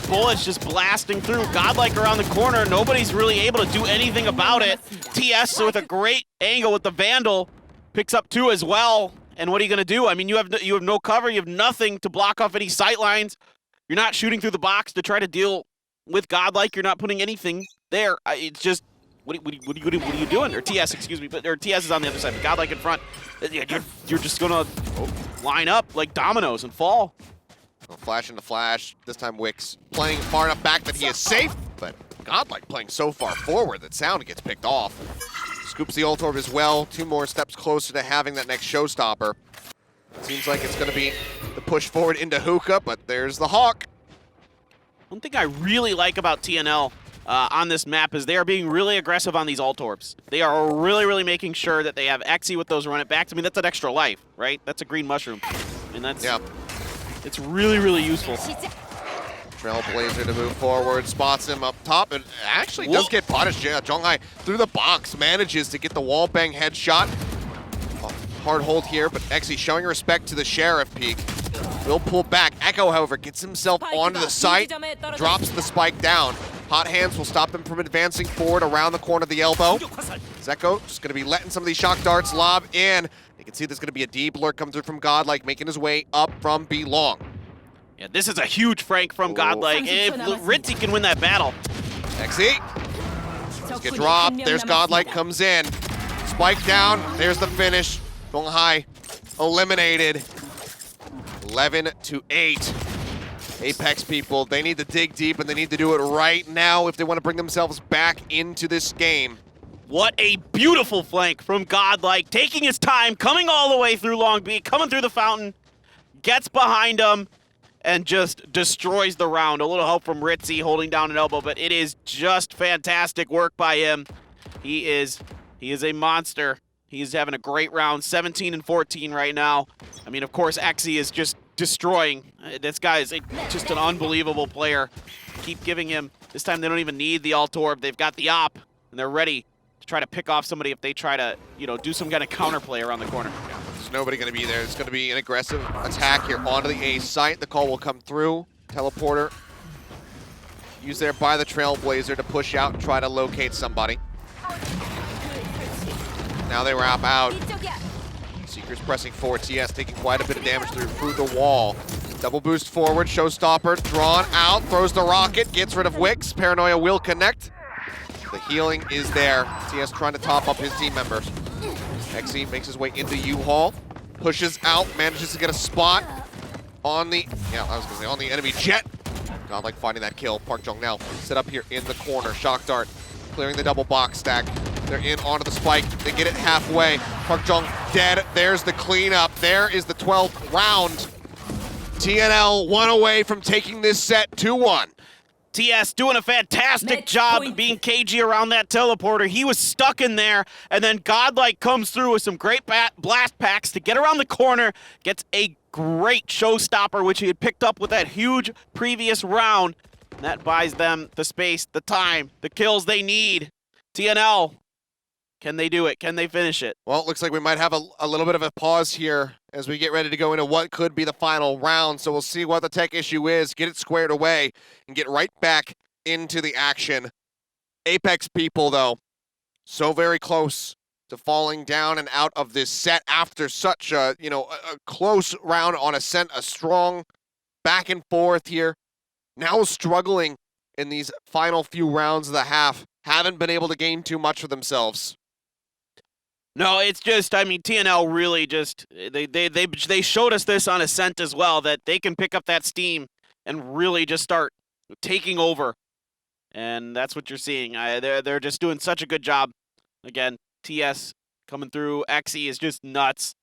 Bullets just blasting through. Godlike around the corner. Nobody's really able to do anything about it. TS with a great angle with the Vandal. Picks up 2 as well. And what are you going to do? I mean, you have no cover. You have nothing to block off any sight lines. You're not shooting through the box to try to deal with Godlike. You're not putting anything there. It's just, what are you doing? Or TS, excuse me. Or TS is on the other side, but Godlike in front. You're just going to line up like dominoes and fall. Flash into flash. This time Wix playing far enough back that he is safe, but Godlike playing so far forward that Sound gets picked off. Scoops the ult orb as well. 2 more steps closer to having that next showstopper. Seems like it's going to be the push forward into Hookah, but there's the Hawk. One thing I really like about TNL on this map is they are being really aggressive on these ult orbs. They are really making sure that they have XE with those run it backs. I mean, that's an extra life, right? That's a green mushroom. I mean, that's... Yeah. It's really useful. Trailblazer to move forward, spots him up top, and actually does get punished. Yeah, Zhonghai through the box, manages to get the wall bang headshot. Hard hold here, but Exy showing respect to the Sheriff peak. Will pull back. Echo, however, gets himself onto the site, drops the spike down. Hot hands will stop him from advancing forward around the corner of the elbow. Zeko just going to be letting some of these shock darts lob in. You can see there's going to be a deep lurk come through from Godlike, making his way up from B long. Yeah, this is a huge Frank from Godlike. If Ritzy can win that battle. Exy. Just get dropped. There's Godlike comes in. Spike down. There's the finish. Zhonghai eliminated. 11-8. Apex people, they need to dig deep and they need to do it right now if they want to bring themselves back into this game. What a beautiful flank from Godlike, taking his time, coming all the way through Long B, coming through the fountain, gets behind him, and just destroys the round. A little help from Ritzy holding down an elbow, but it is just fantastic work by him. He is a monster. He's having a great round, 17 and 14 right now. I mean, of course, Exy is just destroying. This guy is just an unbelievable player. Keep giving him. This time they don't even need the alt orb. They've got the op, and they're ready to try to pick off somebody if they try to, do some kind of counterplay around the corner. There's nobody going to be there. It's going to be an aggressive attack here onto the A site. The call will come through. Teleporter used there by the Trailblazer to push out and try to locate somebody. Now they wrap out. Seekers pressing forward. TS taking quite a bit of damage through the wall. Double boost forward. Showstopper drawn out. Throws the rocket. Gets rid of Wix. Paranoia will connect. The healing is there. TS trying to top up his team members. Exy makes his way into U-Haul. Pushes out. Manages to get a spot on the, on the enemy jet. Godlike finding that kill. Park Jong now set up here in the corner. Shock dart. Clearing the double box stack. They're in onto the spike. They get it halfway. Park Jong dead. There's the cleanup. There is the 12th round. TNL one away from taking this set 2-1. TS doing a fantastic job being cagey around that teleporter. He was stuck in there, and then Godlike comes through with some great blast packs to get around the corner, gets a great showstopper, which he had picked up with that huge previous round. And that buys them the space, the time, the kills they need. TNL, can they do it? Can they finish it? Well, it looks like we might have a little bit of a pause here as we get ready to go into what could be the final round. So we'll see what the tech issue is, get it squared away, and get right back into the action. Apex people, though, so very close to falling down and out of this set after such a close round on Ascent, a strong back and forth here. Now struggling in these final few rounds of the half. Haven't been able to gain too much for themselves. No, it's just, I mean, TNL really just, they showed us this on Ascent as well, that they can pick up that steam and really just start taking over. And that's what you're seeing. They're just doing such a good job. Again, TS coming through. Exy is just nuts.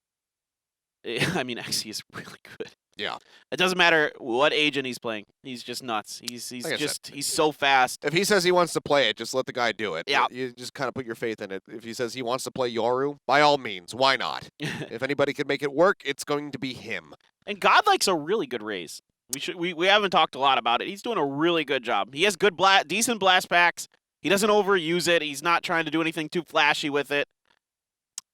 I mean, Exy is really good. Yeah. It doesn't matter what agent he's playing. He's just nuts. He's so fast. If he says he wants to play it, just let the guy do it. Yeah. You just kind of put your faith in it. If he says he wants to play Yoru, by all means, why not? If anybody can make it work, it's going to be him. And Godlike's a really good raise. We haven't talked a lot about it. He's doing a really good job. He has good decent blast packs. He doesn't overuse it. He's not trying to do anything too flashy with it.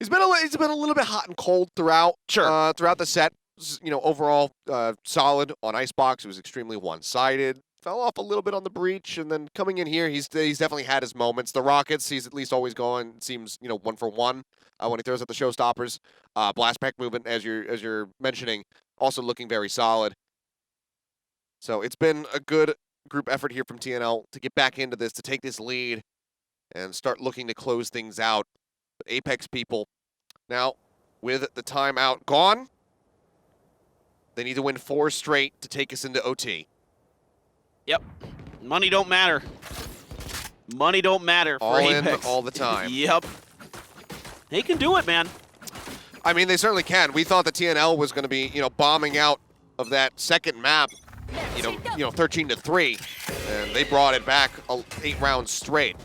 He's been a little bit hot and cold throughout. Sure. Throughout the set. Overall solid on Icebox. It was extremely one-sided. Fell off a little bit on the breach, and then coming in here, he's definitely had his moments. The Rockets, he's at least always going. Seems 1 for 1 when he throws out the showstoppers. Blast pack movement, as you're mentioning, also looking very solid. So it's been a good group effort here from TNL to get back into this, to take this lead, and start looking to close things out. But Apex people, now with the timeout gone, they need to win 4 straight to take us into OT. Yep. Money don't matter. Money don't matter for Apex. All in all the time. Yep. They can do it, man. I mean, they certainly can. We thought the TNL was going to be, bombing out of that second map, 13-3, and they brought it back 8 rounds straight.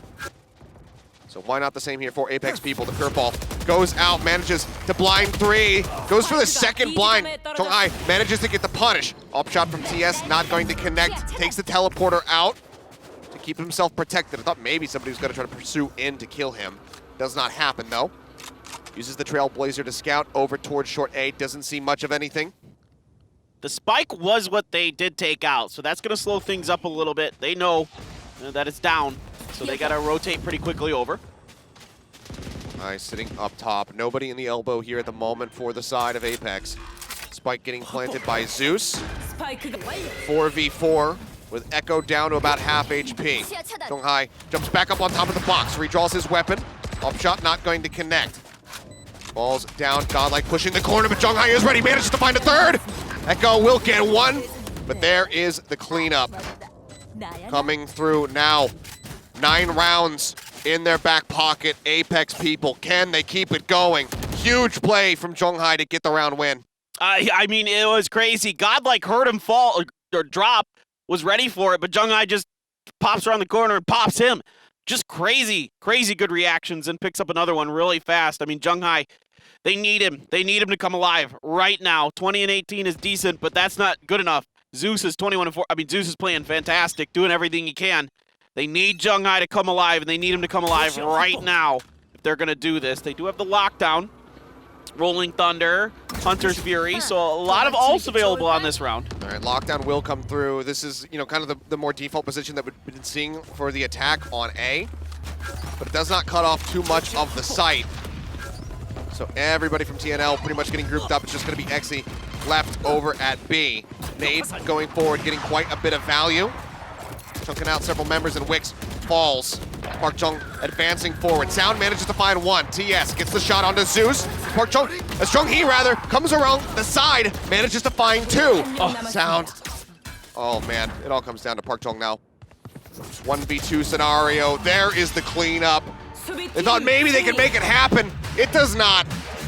So why not the same here for Apex people? The curveball goes out, manages to blind 3, goes for the second blind. Chonghai manages to get the punish. Up shot from TS, not going to connect, takes the teleporter out to keep himself protected. I thought maybe somebody was gonna try to pursue in to kill him. Does not happen though. Uses the Trailblazer to scout over towards short A, doesn't see much of anything. The spike was what they did take out, so that's gonna slow things up a little bit. They know that it's down, so they gotta rotate pretty quickly over. Nice, sitting up top. Nobody in the elbow here at the moment for the side of Apex. Spike getting planted by Zeus. 4v4 with Echo down to about half HP. Chonghai jumps back up on top of the box, redraws his weapon. Up shot not going to connect. Ball's down, Godlike pushing the corner, but Chonghai is ready, manages to find a third. Echo will get one, but there is the cleanup. Coming through now. 9 rounds in their back pocket. Apex people, can they keep it going? Huge play from Chonghai to get the round win. I mean, it was crazy. Godlike heard him fall or drop, was ready for it, but Chonghai just pops around the corner and pops him. Just crazy, crazy good reactions and picks up another one really fast. I mean, Chonghai, they need him. They need him to come alive right now. 20 and 18 is decent, but that's not good enough. Zeus is 21 and 4. I mean, Zeus is playing fantastic, doing everything he can. They need Chonghai to come alive, and they need him to come alive right now if they're going to do this. They do have the lockdown, Rolling Thunder, Hunter's Fury, so a lot of ults available on this round. All right, lockdown will come through. This is, you know, kind of the more default position that we've been seeing for the attack on A, but it does not cut off too much of the site. So everybody from TNL pretty much getting grouped up. It's just going to be Exy left over at B. Nate going forward, getting quite a bit of value. Chunking out several members, and Wix falls. Park Chung advancing forward. Sound manages to find one. TS gets the shot onto Zeus. Park Chung, Chung-hee rather, comes around the side, manages to find 2. Oh, Sound. Oh man, it all comes down to Park Chung now. 1v2 scenario. There is the cleanup. They thought maybe they could make it happen. It does not.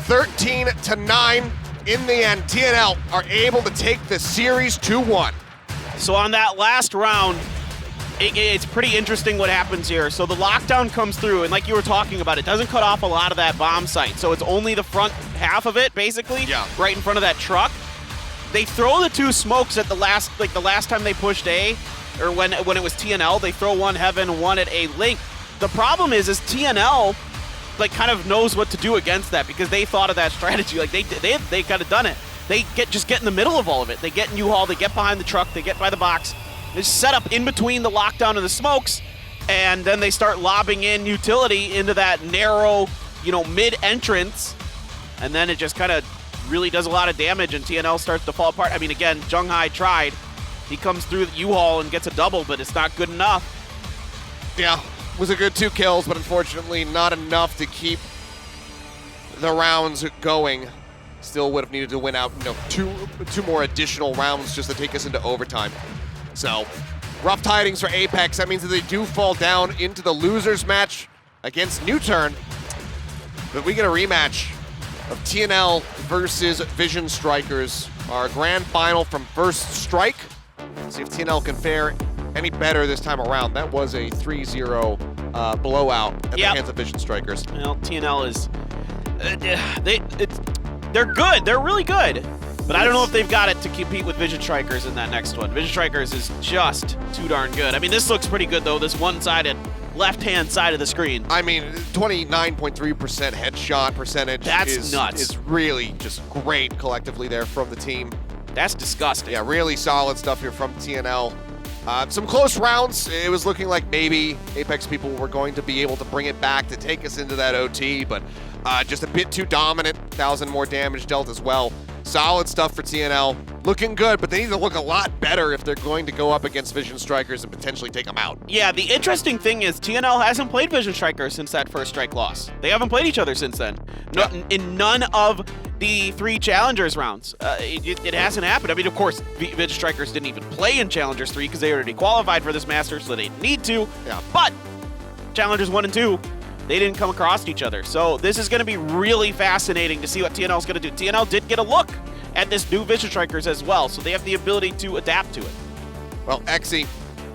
13-9 in the end. TNL are able to take the series 2-1. So on that last round, it's pretty interesting what happens here. So the lockdown comes through, and like you were talking about, it doesn't cut off a lot of that bomb site. So it's only the front half of it, basically, right in front of that truck. They throw the 2 smokes at the last time they pushed A, or when it was TNL, they throw one heaven, one at A link. The problem is TNL kind of knows what to do against that, because they thought of that strategy. Like they kind of done it. They just get in the middle of all of it. They get in U-Haul, they get behind the truck, they get by the box. They set up in between the lockdown and the smokes, and then they start lobbing in utility into that narrow, mid-entrance, and then it just kind of really does a lot of damage, and TNL starts to fall apart. I mean, again, Chonghai tried. He comes through the U-Haul and gets a double, but it's not good enough. Yeah, was a good 2 kills, but unfortunately not enough to keep the rounds going. Still would have needed to win out, two more additional rounds just to take us into overtime. So, rough tidings for Apex. That means that they do fall down into the losers match against New Turn. But we get a rematch of TNL versus Vision Strikers. Our grand final from First Strike. See if TNL can fare any better this time around. That was a 3-0 blowout at the hands of Vision Strikers. Well, TNL is... they're good. They're really good. But I don't know if they've got it to compete with Vision Strikers in that next one. Vision Strikers is just too darn good. I mean, this looks pretty good, though, this one-sided left-hand side of the screen. I mean, 29.3% headshot percentage That's nuts. Is really just great collectively there from the team. That's disgusting. Yeah, really solid stuff here from TNL. Some close rounds. It was looking like maybe Apex people were going to be able to bring it back to take us into that OT, but just a bit too dominant. 1,000 more damage dealt as well. Solid stuff for TNL. Looking good, but they need to look a lot better if they're going to go up against Vision Strikers and potentially take them out. Yeah, the interesting thing is TNL hasn't played Vision Strikers since that First Strike loss. They haven't played each other since then. No, in none of the 3 Challengers rounds. It hasn't happened. I mean, of course, Vision Strikers didn't even play in Challengers 3 because they already qualified for this Masters, so they didn't need to. Yeah. But Challengers 1 and 2, they didn't come across each other. So this is going to be really fascinating to see what TNL is going to do. TNL did get a look at this new Vision Strikers as well, so they have the ability to adapt to it. Well, Exy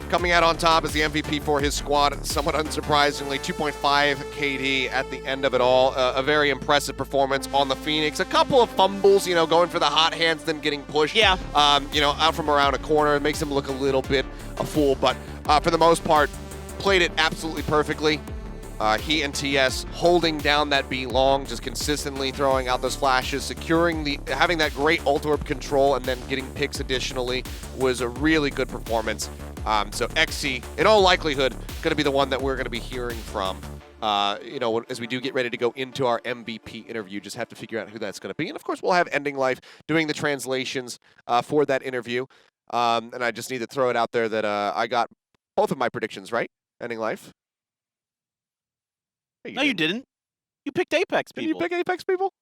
coming out on top as the MVP for his squad, somewhat unsurprisingly, 2.5 KD at the end of it all. A very impressive performance on the Phoenix. A couple of fumbles, you know, going for the hot hands, then getting pushed, Yeah. you know, out from around a corner. It makes him look a little bit a fool, but for the most part, played it absolutely perfectly. He and TS holding down that B long, just consistently throwing out those flashes, having that great ult orb control, and then getting picks additionally was a really good performance. So XC, in all likelihood, going to be the one that we're going to be hearing from, you know, as we do get ready to go into our MVP interview. Just have to figure out who that's going to be. And of course, we'll have Ending Life doing the translations for that interview. And I just need to throw it out there that I got both of my predictions right, Ending Life. Hey, No, you didn't. You picked Apex Did people. you pick Apex people?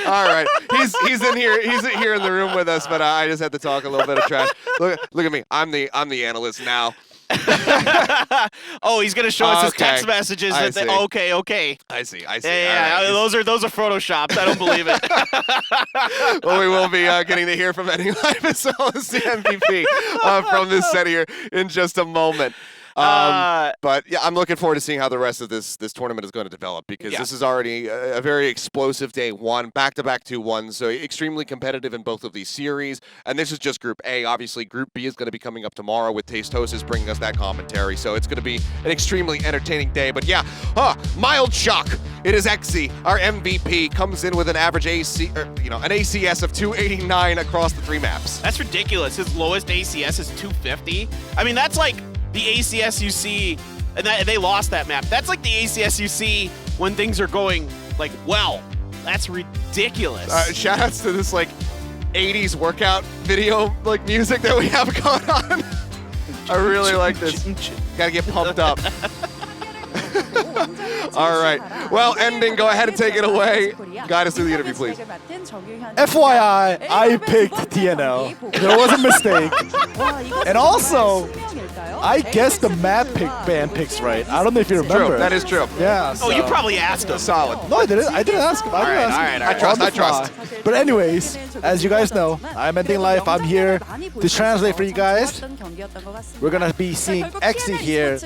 All right. He's in here. He's here in the room with us, but I just had to talk a little bit of trash. Look at me. I'm the analyst now. Oh, he's gonna show us his Okay. text messages. I see. Okay. I see. Yeah, All right. those are photoshopped. I don't believe it. Well, we will be getting to hear from Ending Life as well as the MVP from this set here in just a moment. But yeah, I'm looking forward to seeing how the rest of this tournament is going to develop, because this is already a very explosive day one, back-to-back 2-1, so extremely competitive in both of these series. And this is just Group A. Obviously, Group B is going to be coming up tomorrow with Tastosis bringing us that commentary, so it's going to be an extremely entertaining day. But yeah, mild shock. It is XC, our MVP, comes in with an average an ACS of 289 across the 3 maps. That's ridiculous. His lowest ACS is 250. I mean, that's like the ACS you see, and they lost that map. That's like the ACS you see when things are going like well. That's ridiculous. Shoutouts to this like 80s workout video like music that we have going on. I really like this. Gotta get pumped up. All right. Well, Ending, go ahead and take it away. Guide us through the interview, please. FYI, I picked TNL. There was a mistake. And also, I guessed the map band picks right. I don't know if you remember. True. That is true. Yeah. Oh, you probably asked him. Solid. No, I didn't. I didn't ask him. All right. I trust. But anyways, as you guys know, I'm Ending Life. I'm here to translate for you guys. We're gonna be seeing XE here.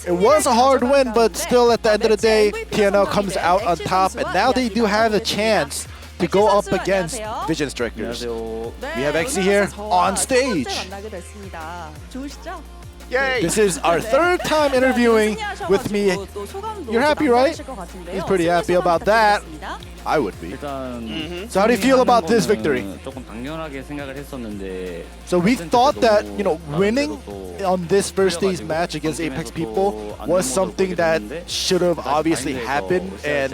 It was a hard win, but still at the end of the day, TNL comes out on top, and now they do have the chance to go up against Vision Strikers. We have XE here on stage. Yay. This is our 3rd time interviewing with me. You're happy, right? He's pretty happy about that. I would be. So how do you feel about this victory? So we thought that, you know, winning on this first day's match against Apex people was something that should have obviously happened, and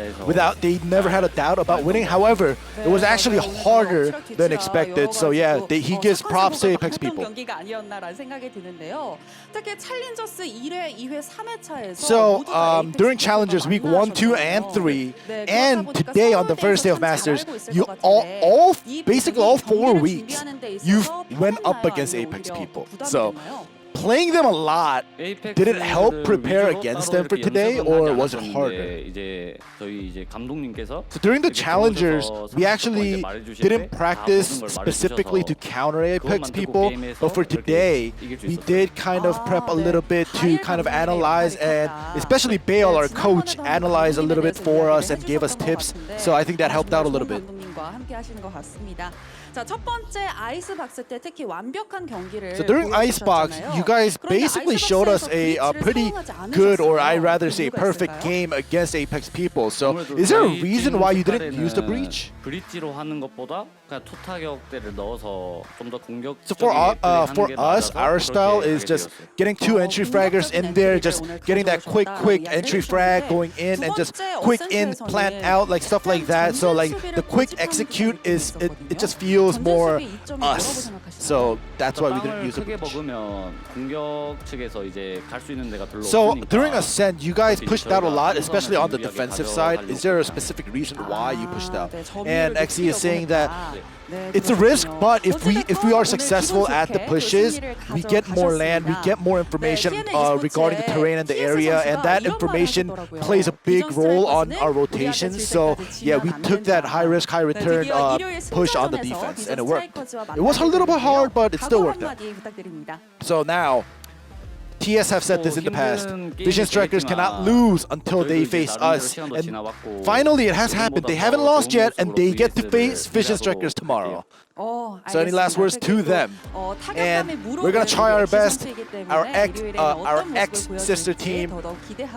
they never had a doubt about winning. However, it was actually harder than expected. So yeah, he gives props to Apex people. So during Challengers Week 1, 2, and 3, and today on the first day of Masters, you basically all 4 weeks, you've went up against Apex people. So playing them a lot, did it help prepare against them for today, or was it harder? So during the Challengers, we actually didn't practice specifically to counter Apex people, but for today, we did kind of prep a little bit to kind of analyze, and especially Bale, our coach, analyzed a little bit for us and gave us tips, so I think that helped out a little bit. So during Icebox, you guys basically showed us a pretty good, or I'd rather say perfect game against Apex people. So is there a reason why you didn't use the breach? So for us, our style is just getting 2 entry fraggers in there, just getting that quick entry frag going in, and just quick in, plant out, like stuff like that. So like the quick execute it just feels more us. So that's why we didn't use the breach. So during Ascent, you guys pushed out a lot, especially on the defensive side. Is there a specific reason why you pushed out? And XE is saying that it's a risk, but if we are successful at the pushes, we get more land, we get more information regarding the terrain and the area, and that information plays a big role on our rotations. So yeah, we took that high risk, high return push on the defense, and it worked. It was a little bit hard, but it still worked out. So now, TS have said this in the past. Vision Strikers cannot lose until they face us. And finally, it has happened. They haven't lost yet, and they get to face Vision Strikers tomorrow. So any last words to them? And we're gonna try our best. Our ex-sister team.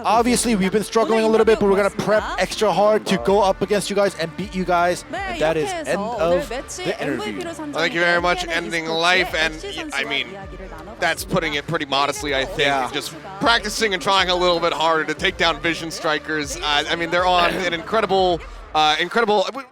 Obviously, we've been struggling a little bit, but we're gonna prep extra hard to go up against you guys and beat you guys. And that is end of the interview. Thank you very much, ending life, and I mean, that's putting it pretty modestly, I think. Yeah. Just practicing and trying a little bit harder to take down Vision Strikers. I mean, they're on an incredible,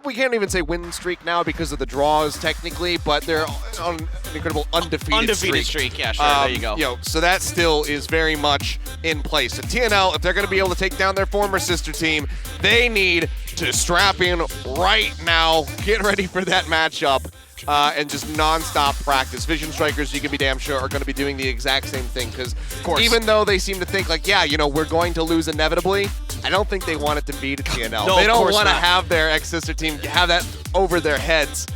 we can't even say win streak now because of the draws technically, but they're on an incredible undefeated streak. Yeah, sure, there you go. So that still is very much in place. So TNL, if they're going to be able to take down their former sister team, they need to strap in right now, get ready for that matchup. And just non-stop practice. Vision Strikers, you can be damn sure, are going to be doing the exact same thing because even though they seem to think like, yeah, you know, we're going to lose inevitably, I don't think they want it to be to TNL. No, they don't want to have their ex-sister team have that over their heads.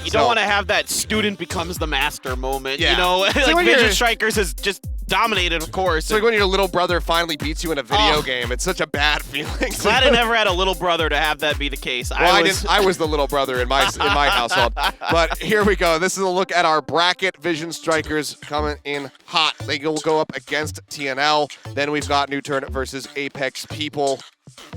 You don't want to have that student becomes the master moment. Yeah. You know, like Vision Strikers has just dominated, of course. It's like when your little brother finally beats you in a video game. It's such a bad feeling. Glad I never had a little brother to have that be the case. Well, I was the little brother in my household. But here we go. This is a look at our bracket. Vision Strikers coming in hot. They will go up against TNL. Then we've got New Turn versus Apex People.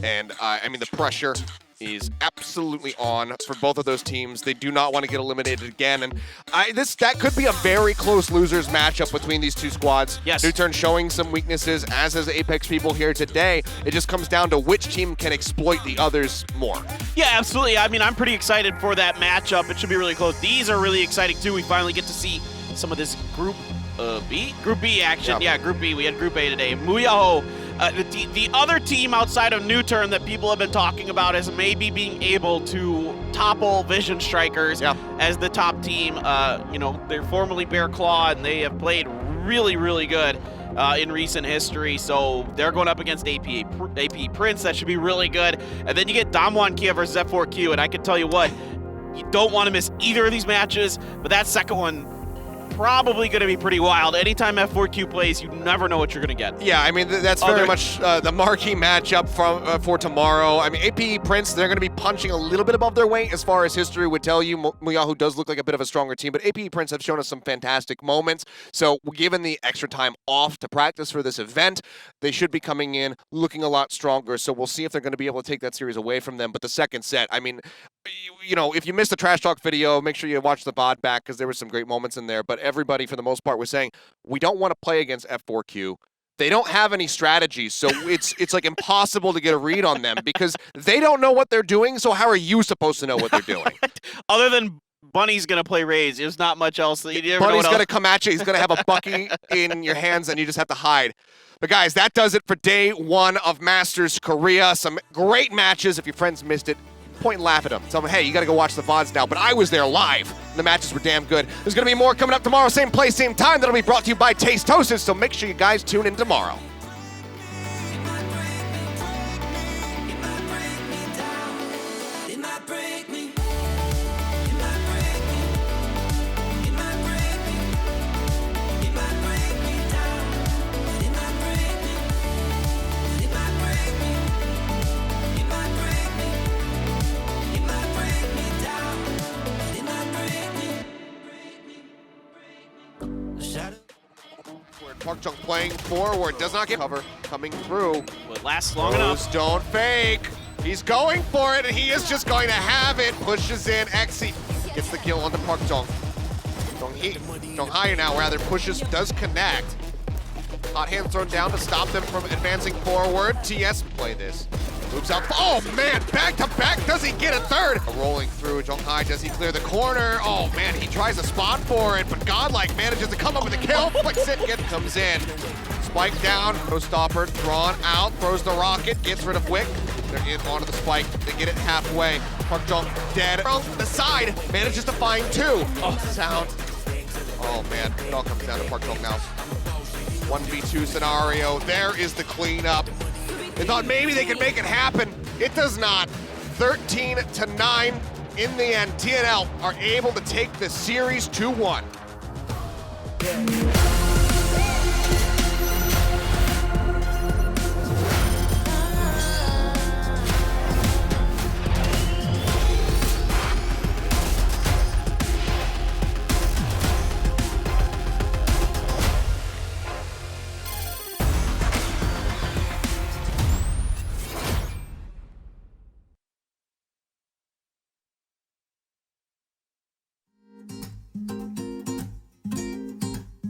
And I mean, the pressure is absolutely on for both of those teams. They do not want to get eliminated again, and that could be a very close losers matchup between these two squads. Yes. New Turn showing some weaknesses, as has Apex People here today. It just comes down to which team can exploit the others more. Yeah, absolutely. I mean, I'm pretty excited for that matchup. It should be really close. These are really exciting too. We finally get to see some of this Group B action. Yeah, Group B. We had Group A today. Muyaho. The other team outside of New Turn that people have been talking about as maybe being able to topple Vision Strikers as the top team. You know, they're formerly Bear Claw, and they have played really, really good in recent history. So they're going up against AP Prince. That should be really good. And then you get Damwon Kia versus F4Q, and I can tell you what, you don't want to miss either of these matches, but that second one, probably going to be pretty wild. Anytime F4Q plays, you never know what you're going to get. Yeah, I mean, that's very much the marquee matchup for tomorrow. I mean, AP Prince, they're going to be punching a little bit above their weight as far as history would tell you. Muyahu does look like a bit of a stronger team, but AP Prince have shown us some fantastic moments. So given the extra time off to practice for this event, they should be coming in looking a lot stronger. So we'll see if they're going to be able to take that series away from them. But the second set, I mean, you know, if you missed the Trash Talk video, make sure you watch the VOD back because there were some great moments in there. But everybody, for the most part, was saying, we don't want to play against F4Q. They don't have any strategies, so it's like impossible to get a read on them because they don't know what they're doing, so how are you supposed to know what they're doing? Other than Bunny's going to play Raze, there's not much else. Bunny's going to come at you. He's going to have a Bucky in your hands, and you just have to hide. But guys, that does it for day one of Masters Korea. Some great matches. If your friends missed it, point and laugh at them. Tell them, hey, you got to go watch the VODs now. But I was there live. The matches were damn good. There's going to be more coming up tomorrow. Same place, same time. That'll be brought to you by Taste Toasted. So make sure you guys tune in tomorrow. Park Chung playing forward, does not get cover, coming through. Will it last long enough? Don't fake. He's going for it, and he is just going to have it. Pushes in, Exy gets the kill on the Park Chung. Don't hire now, rather pushes, does connect. Hot hand thrown down to stop them from advancing forward. TS play this. Moves out. Oh man, back to back. Does he get a third? Rolling through. Zhonghai, does he clear the corner? Oh man, he tries a spot for it, but Godlike manages to come up with a kill. Flicks it, comes in. Spike down. No stopper. Drawn out. Throws the rocket. Gets rid of Wick. They're in onto the spike. They get it halfway. Park Chung dead. From the side. Manages to find two. Oh, sound. Oh man, it all comes down to Park Chung now. 1v2 scenario. There is the cleanup. They thought maybe they could make it happen. It does not. 13-9. in the end, TNL are able to take the series 2-1.